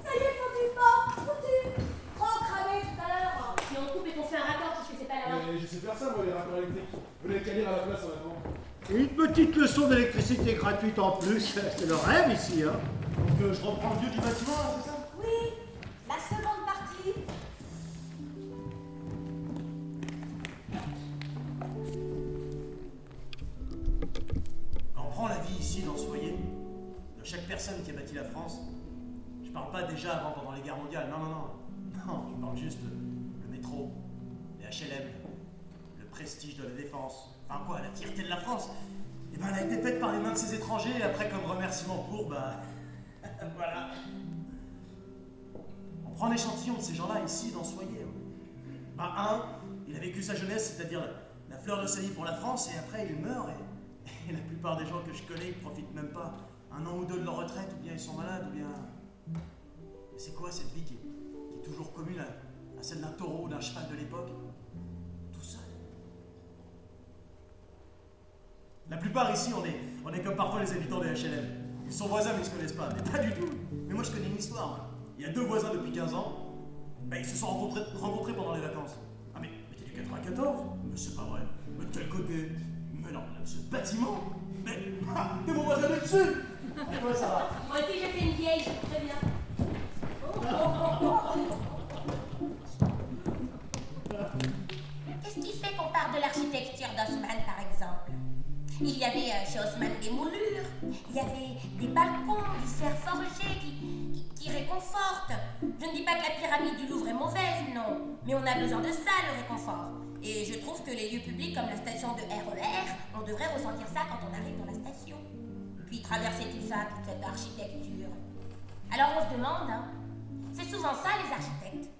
ça y est, foutu. Trop cramé tout à l'heure. Si on coupe et qu'on fait un raccord, parce que c'est pas la lampe. Je sais faire ça, moi, les rapports électriques. Vous les caler à la place en attendant. Et une petite leçon d'électricité gratuite en plus, c'est le rêve ici, hein. Donc je reprends le vieux du bâtiment, là, c'est ça? Oui, la seconde partie. Quand on prend la vie ici, dans ce foyer, de chaque personne qui a bâti la France, je parle pas déjà avant, pendant les guerres mondiales, non, je parle juste le métro, les HLM, le prestige de la défense, enfin quoi, la fierté de la France. Et ben elle a été faite par les mains de ces étrangers, et après comme remerciement pour, voilà. On prend l'échantillon de ces gens-là ici, dans ce foyer. Il a vécu sa jeunesse, c'est-à-dire la fleur de sa vie pour la France, et après il meurt, et la plupart des gens que je connais, ils profitent même pas 1 an ou 2 de leur retraite, ou bien ils sont malades, ou bien... Mais c'est quoi cette vie qui est toujours commune à celle d'un taureau ou d'un cheval de l'époque? Tout seul. La plupart ici, on est comme parfois les habitants des HLM. Ils sont voisins mais ils se connaissent pas, mais pas du tout. Mais moi je connais une histoire, moi. Il y a 2 voisins depuis 15 ans, ils se sont rencontrés pendant les vacances. Ah mais t'es du 94? Mais c'est pas vrai. Mais de quel côté? Mais non, ce bâtiment? Mais t'es mon voisin du dessus! Comment ça va? Moi aussi j'ai fait une vieille, très bien. Oh, Qu'est-ce qui fait qu'on parle de l'architecture d'Haussmann, par exemple? Il y avait chez Haussmann des moulures, il y avait des balcons, du fer forgé qui réconforte. Je ne dis pas que la pyramide du Louvre est mauvaise, non, mais on a besoin de ça, le réconfort. Et je trouve que les lieux publics comme la station de RER, on devrait ressentir ça quand on arrive dans la station. Puis traverser tout ça, toute cette architecture. Alors on se demande, hein, c'est souvent ça les architectes.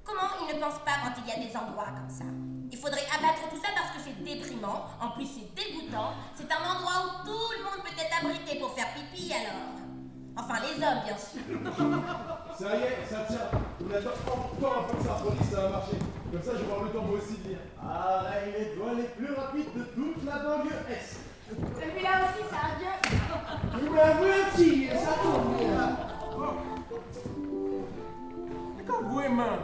Comment ils ne pensent pas quand il y a des endroits comme ça? Il faudrait abattre tout ça parce que c'est déprimant, en plus c'est dégoûtant, c'est un endroit où tout le monde peut être abrité pour faire pipi alors. Enfin les hommes bien sûr. Ça y est, ça tient. On attend encore un peu que ça reproduise, ça va marcher. Comme ça, je vais avoir le temps moi aussi de lire. Ah, là, il est doigts les plus rapides de toute la banlieue Est. Celui-là aussi, c'est un vieux. Vous m'avouez un petit, ça tombe bien. Comme vous et main,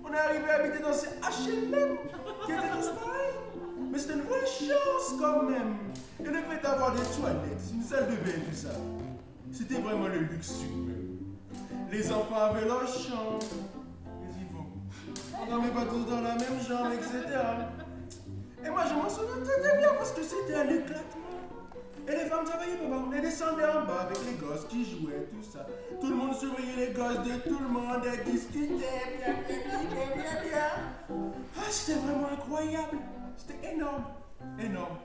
on est arrivé à habiter dans ces HLM qui étaient tous pareils. Mais c'était une vraie chance quand même. Et le fait d'avoir des toilettes, une salle de bain, tout ça, c'était vraiment le luxe suprême. Les enfants avaient leur chambre, mais il faut. On dormait pas tous dans la même chambre, etc. Et moi je m'en souviens très bien parce que c'était un éclatement. Et les femmes travaillaient pas mal. On descendait en bas avec les gosses qui jouaient, tout ça. Tout le monde surveillait les gosses de tout le monde et discutait. Ah, c'était vraiment incroyable. C'était énorme. Énorme.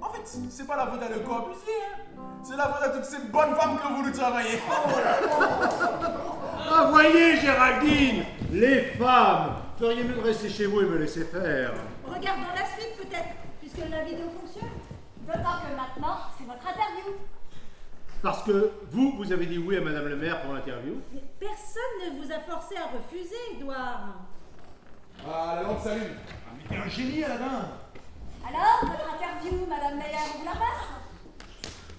En fait, c'est pas la faute à Le Corbusier, hein. C'est la faute à toutes ces bonnes femmes que vous nous travaillez. Ah, voyez, Géraldine, les femmes, feriez mieux de rester chez vous et me laisser faire. Regardons la suite peut-être, puisque la vidéo fonctionne. D'autant que maintenant, c'est votre interview. Parce que vous avez dit oui à Madame le maire pour l'interview. Mais personne ne vous a forcé à refuser, Edouard. Ah, la lampe s'allume. Ah, mais t'es un génie, Alain. Alors, votre interview, Madame Meyer, on vous la passe?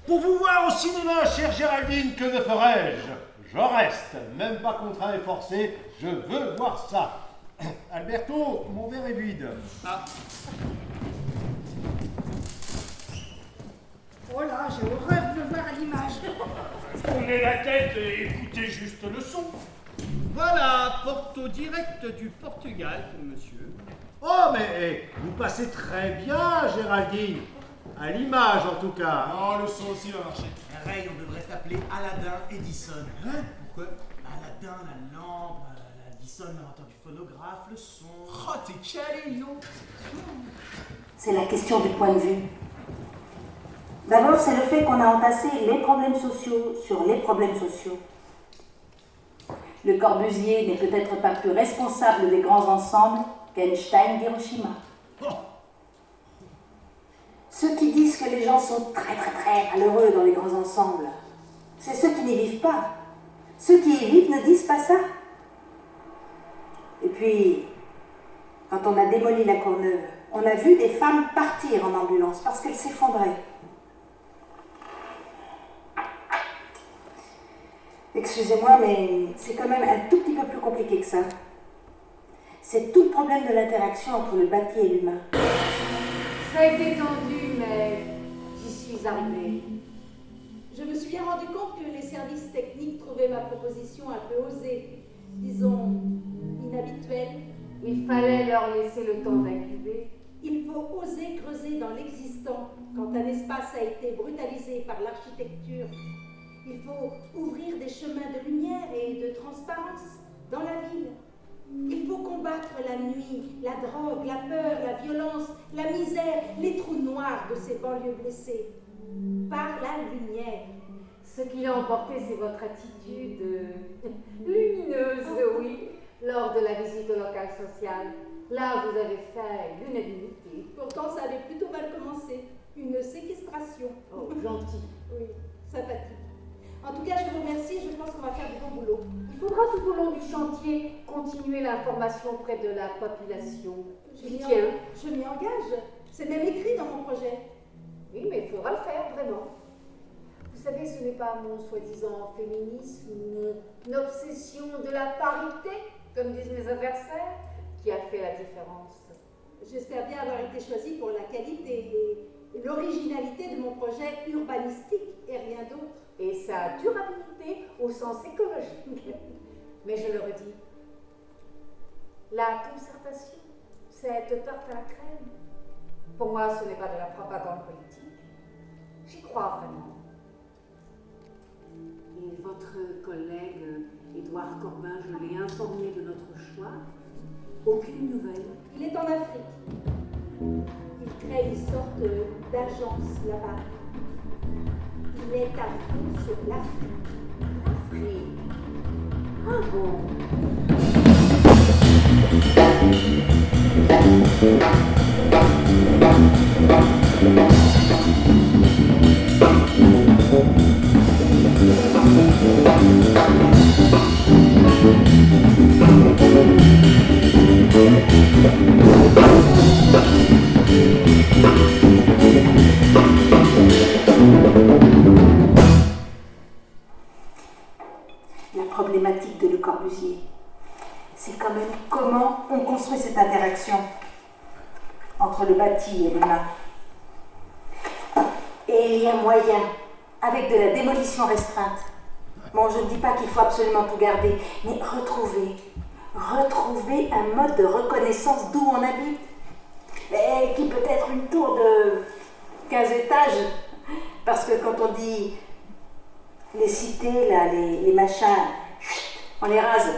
Pour vous voir au cinéma, chère Géraldine, que ne ferais-je? Je reste, même pas contraint et forcé, je veux voir ça. Alberto, mon verre est vide. Ah. Oh là, j'ai horreur de le voir à l'image. Tournez la tête et écoutez juste le son. Voilà, Porto direct du Portugal, monsieur. Oh, mais vous passez très bien, Géraldine. À l'image, en tout cas. Non, le son aussi va marcher. Ray, on devrait t'appeler Aladdin Edison. Hein? Pourquoi? Aladdin, la lampe, Edison, l'inventeur du phonographe, le son. Oh, t'es calé, non? C'est la question du point de vue. D'abord, c'est le fait qu'on a entassé les problèmes sociaux sur les problèmes sociaux. Le Corbusier n'est peut-être pas plus responsable des grands ensembles qu'Einstein d'Hiroshima. Ceux qui disent que les gens sont très malheureux dans les grands ensembles, c'est ceux qui n'y vivent pas. Ceux qui y vivent ne disent pas ça. Et puis, quand on a démoli la Courneuve, on a vu des femmes partir en ambulance parce qu'elles s'effondraient. Excusez-moi, mais c'est quand même un tout petit peu plus compliqué que ça. C'est tout le problème de l'interaction entre le bâti et l'humain. Ça a été tendu, mais j'y suis arrivée. Je me suis bien rendu compte que les services techniques trouvaient ma proposition un peu osée, disons inhabituelle. Il fallait leur laisser le temps d'incuber. Il faut oser creuser dans l'existant quand un espace a été brutalisé par l'architecture. Il faut ouvrir des chemins de lumière et de transparence dans la ville. Il faut combattre la nuit, la drogue, la peur, la violence, la misère, les trous noirs de ces banlieues blessées. Par la lumière. Ce qui l'a emporté, c'est votre attitude lumineuse, oui, lors de la visite au local social. Là, vous avez fait l'unanimité. Pourtant, ça avait plutôt mal commencé. Une séquestration. Oh, gentil. Oui, sympathique. En tout cas, je vous remercie, je pense qu'on va faire du bon boulot. Il faudra tout au long du chantier continuer l'information auprès de la population. Je m'y engage. C'est même écrit dans mon projet. Oui, mais il faudra le faire, vraiment. Vous savez, ce n'est pas mon soi-disant féminisme, mon obsession de la parité, comme disent mes adversaires, qui a fait la différence. J'espère bien avoir été choisie pour la qualité et l'originalité de mon projet urbanistique et rien d'autre. et sa durabilité au sens écologique. Mais je le redis, la concertation, cette tarte à la crème, pour moi, ce n'est pas de la propagande politique. J'y crois vraiment. Et votre collègue Édouard Corbin, je l'ai informé de notre choix. Aucune nouvelle. Il est en Afrique. Il crée une sorte d'agence là-bas. Il est à fond sur l'Afrique. L'Afrique. Ah bon. La problématique de Le Corbusier, c'est quand même comment on construit cette interaction entre le bâti et l'humain. Et il y a moyen, avec de la démolition restreinte. Bon, je ne dis pas qu'il faut absolument tout garder, mais retrouver un mode de reconnaissance d'où on habite, et qui peut être une tour de 15 étages, parce que quand on dit les cités, là, les machins, on les rase.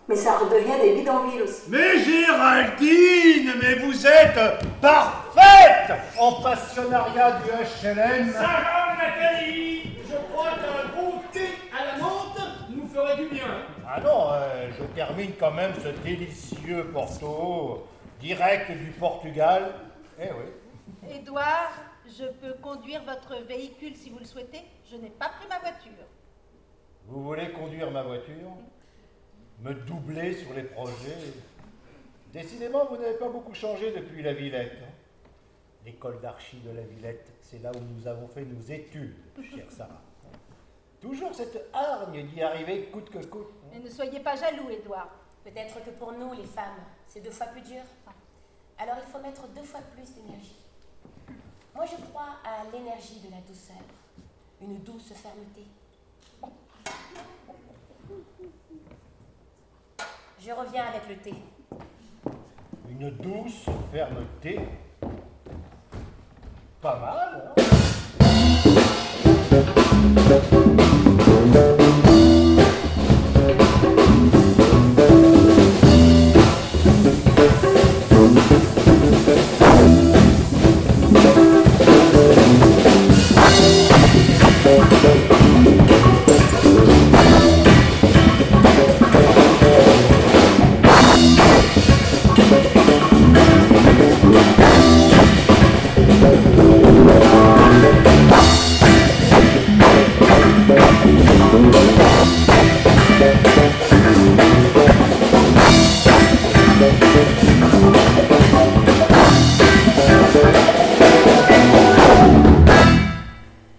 Mais ça redevient des bidonvilles aussi. Mais Géraldine, mais vous êtes parfaite en passionnariat du HLM. Sarah Nathalie, je crois qu'un bon thé à la menthe nous ferait du bien. Ah non, je termine quand même ce délicieux Porto, direct du Portugal. Eh oui. Édouard, je peux conduire votre véhicule si vous le souhaitez. Je n'ai pas pris ma voiture. Vous voulez conduire ma voiture? Me doubler sur les projets? Décidément, vous n'avez pas beaucoup changé depuis la Villette. L'école d'archi de la Villette, c'est là où nous avons fait nos études, chère Sarah. Toujours cette hargne d'y arriver coûte que coûte. Mais ne soyez pas jaloux, Édouard. Peut-être que pour nous, les femmes, c'est 2 fois plus dur. Alors il faut mettre 2 fois plus d'énergie. Moi, je crois à l'énergie de la douceur, une douce fermeté. Je reviens avec le thé. Une douce fermeté. Pas mal,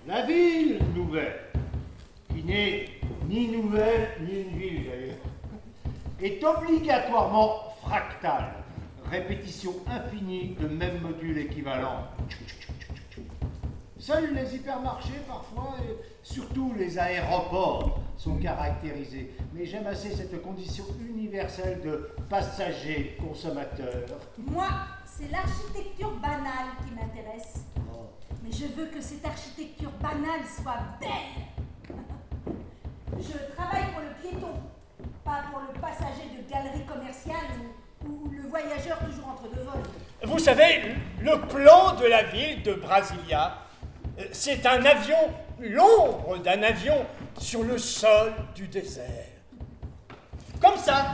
La ville nouvelle, qui n'est ni nouvelle ni une ville d'ailleurs, est obligatoirement fractale, répétition infinie de mêmes modules équivalents. Seuls les hypermarchés parfois, et surtout les aéroports, sont caractérisés. Mais j'aime assez cette condition universelle de passager-consommateur. Moi, c'est l'architecture banale qui m'intéresse. Mais je veux que cette architecture banale soit belle. Je travaille pour le piéton, pas pour le passager de galerie commerciale ou le voyageur toujours entre 2 vols. Vous savez, le plan de la ville de Brasilia, c'est un avion, l'ombre d'un avion sur le sol du désert. Comme ça.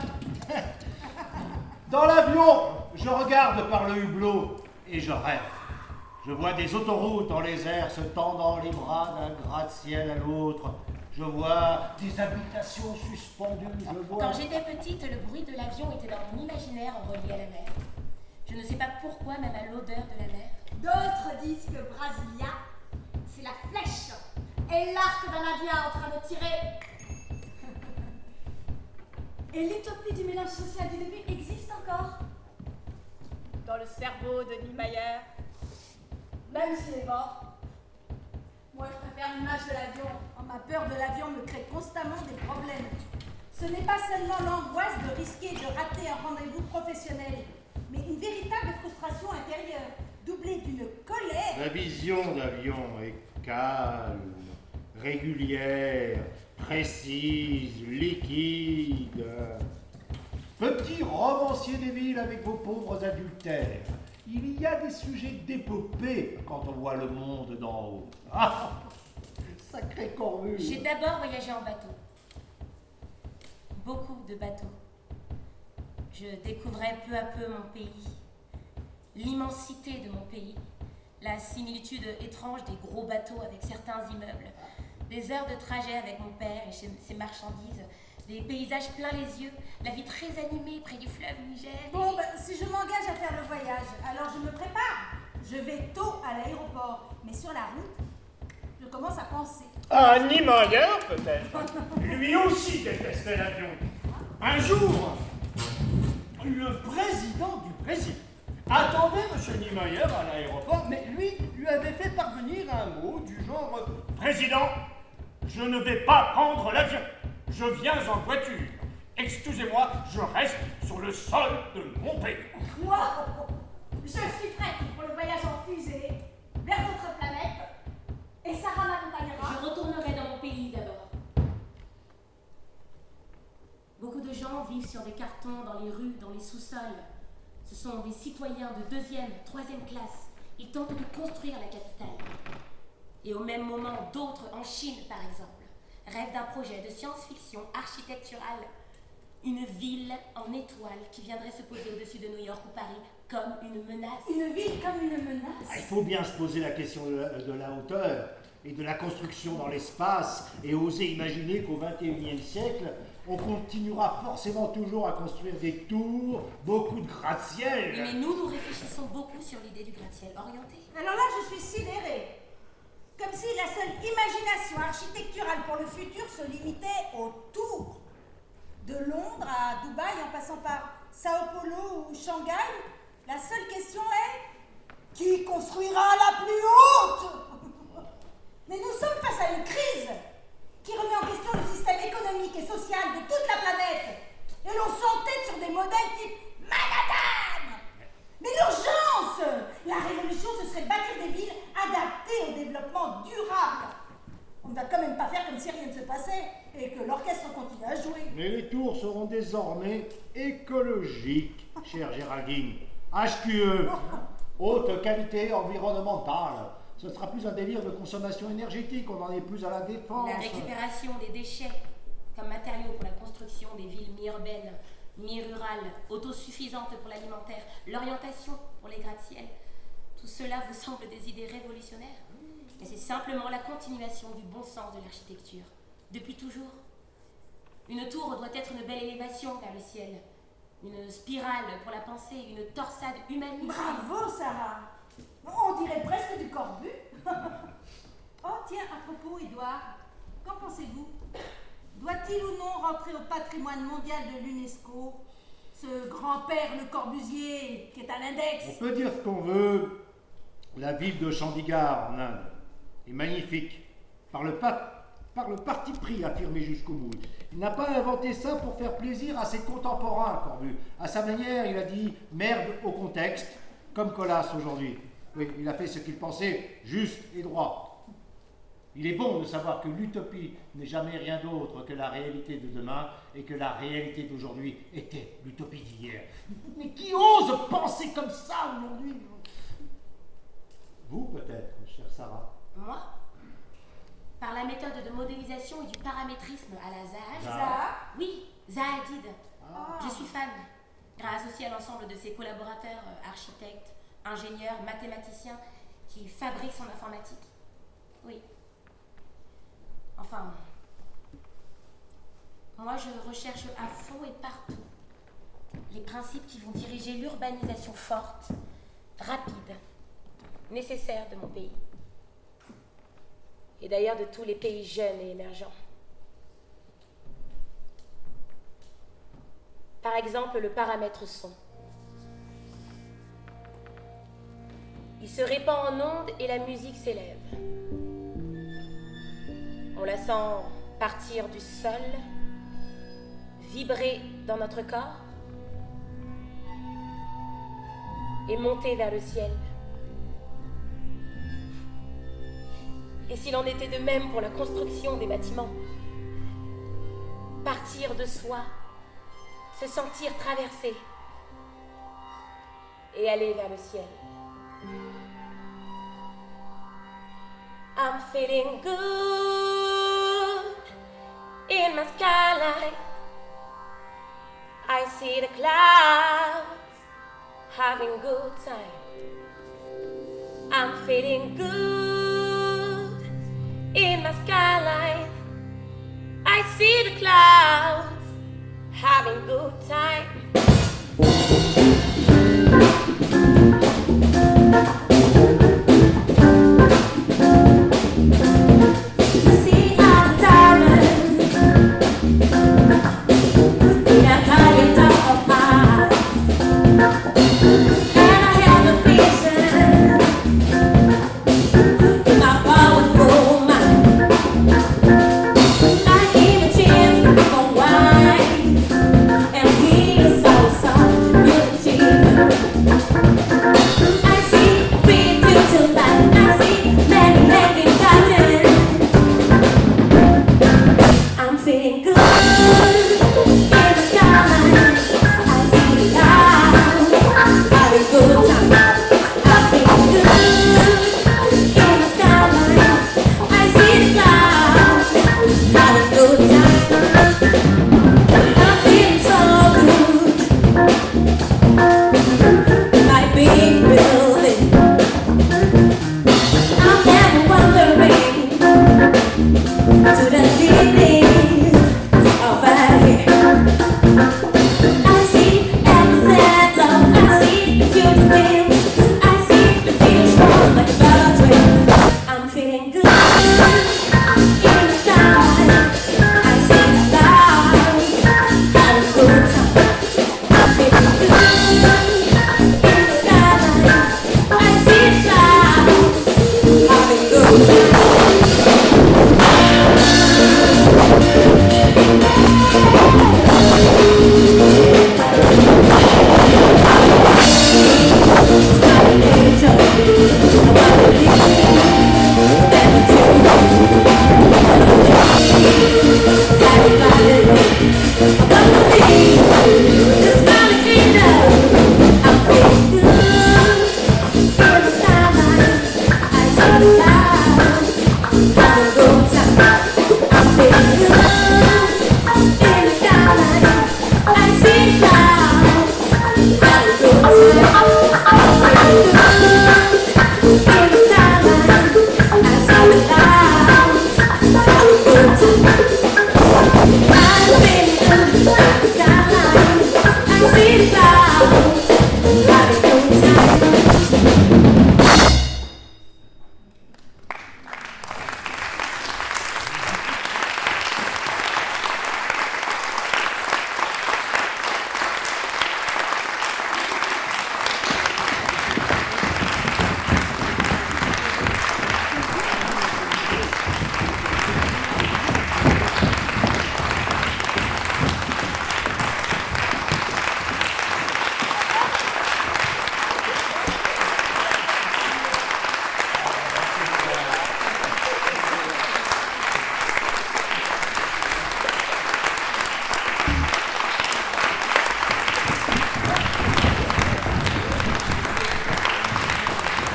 Dans l'avion, je regarde par le hublot et je rêve. Je vois des autoroutes dans les airs se tendant les bras d'un gratte-ciel à l'autre. Je vois des habitations suspendues, je vois... Quand j'étais petite, le bruit de l'avion était dans mon imaginaire relié à la mer. Je ne sais pas pourquoi, même à l'odeur de la mer. D'autres disent que Brasilia, c'est la flèche et l'arc d'un indien en train de tirer. Et l'utopie du mélange social du début existe encore. Dans le cerveau de Niemeyer, même s'il est mort. Moi, je préfère l'image de l'avion peur de l'avion me crée constamment des problèmes. Ce n'est pas seulement l'angoisse de risquer de rater un rendez-vous professionnel, mais une véritable frustration intérieure, doublée d'une colère. La vision d'avion est calme, régulière, précise, liquide. Petit romancier des villes avec vos pauvres adultères, il y a des sujets d'épopée quand on voit le monde d'en haut. Ah, sacré Corbu. J'ai d'abord voyagé en bateau. Beaucoup de bateaux. Je découvrais peu à peu mon pays, l'immensité de mon pays, la similitude étrange des gros bateaux avec certains immeubles, des heures de trajet avec mon père et ses marchandises, des paysages plein les yeux, la vie très animée près du fleuve Niger. Bon, si je m'engage à faire le voyage, alors je me prépare. Je vais tôt à l'aéroport, mais sur la route, je commence à penser. Ah, Niemeyer, peut-être. Lui aussi détestait l'avion. Un jour, le président du Brésil attendait M. Niemeyer à l'aéroport, mais lui avait fait parvenir un mot du genre « Président, je ne vais pas prendre l'avion. Je viens en voiture. Excusez-moi, je reste sur le sol de mon pays. » Moi, je suis prête pour le voyage en fusée vers d'autres planètes. Et Sarah m'accompagnera. Je retournerai dans mon pays d'abord. Beaucoup de gens vivent sur des cartons, dans les rues, dans les sous-sols. Ce sont des citoyens de 2e, 3e classe. Ils tentent de construire la capitale. Et au même moment, d'autres, en Chine par exemple, rêvent d'un projet de science-fiction architecturale. Une ville en étoiles qui viendrait se poser au-dessus de New York ou Paris comme une menace. Une ville comme une menace? Il faut bien se poser la question de la hauteur et de la construction dans l'espace et oser imaginer qu'au XXIe siècle, on continuera forcément toujours à construire des tours, beaucoup de gratte-ciel. Oui, mais nous réfléchissons beaucoup sur l'idée du gratte-ciel orienté. Alors là, je suis sidérée. Comme si la seule imagination architecturale pour le futur se limitait aux tours. De Londres à Dubaï, en passant par Sao Paulo ou Shanghai, la seule question est qui construira la plus haute? Mais nous sommes face à une crise qui remet en question le système économique et social de toute la planète. Et l'on s'entête sur des modèles type Manhattan. Mais l'urgence! La révolution, ce serait bâtir des villes adaptées au développement durable. On ne va quand même pas faire comme si rien ne se passait et que l'orchestre continue à jouer. Mais les tours seront désormais écologiques, chère Géraldine. HQE, haute qualité environnementale. Ce sera plus un délire de consommation énergétique, on n'en est plus à la défense. La récupération des déchets comme matériaux pour la construction des villes mi-urbaines, mi-rurales, autosuffisantes pour l'alimentaire, l'orientation pour les gratte-ciel. Tout cela vous semble des idées révolutionnaires? Mais c'est simplement la continuation du bon sens de l'architecture. Depuis toujours. Une tour doit être une belle élévation vers le ciel. Une spirale pour la pensée, une torsade humaniste. Bravo, Sarah! On dirait presque du Corbu. Oh, tiens, à propos, Édouard, qu'en pensez-vous? Doit-il ou non rentrer au patrimoine mondial de l'UNESCO, ce grand-père Le Corbusier qui est à l'index? On peut dire ce qu'on veut. La ville de Chandigarh, en Inde, est magnifique. Par le parti pris affirmé jusqu'au bout. Il n'a pas inventé ça pour faire plaisir à ses contemporains, Corbu. À sa manière, il a dit merde au contexte, comme Colas aujourd'hui. Oui, il a fait ce qu'il pensait juste et droit. Il est bon de savoir que l'utopie n'est jamais rien d'autre que la réalité de demain et que la réalité d'aujourd'hui était l'utopie d'hier. Mais qui ose penser comme ça aujourd'hui? Vous peut-être, chère Sarah. Moi? Par la méthode de modélisation et du paramétrisme à la Zaha. Zaha? Oui, Zaha Hadid. Ah. Je suis fan. Grâce aussi à l'ensemble de ses collaborateurs, architectes, ingénieurs, mathématiciens, qui fabriquent son informatique. Oui. Enfin, moi je recherche à fond et partout les principes qui vont diriger l'urbanisation forte, rapide, nécessaire de mon pays. Et d'ailleurs de tous les pays jeunes et émergents. Par exemple, le paramètre son. Il se répand en ondes et la musique s'élève. On la sent partir du sol, vibrer dans notre corps et monter vers le ciel. Et s'il en était de même pour la construction des bâtiments, partir de soi, se sentir traversé et aller vers le ciel. I'm feeling good in my skyline. I see the clouds having good time. I'm feeling good in my skyline. I see the clouds having good time. See all the diamonds in a kind of eyes, and I have a vision in my powerful mind. I imagine for wine and peace, so soft beauty. I see big future light. I see many making gardens. I'm feeling good in the skyline. I see the clouds having good time. I'm feeling good in the skyline. I see the clouds having good time. I'm feeling so good, like big building. I'm never wondering to the deep.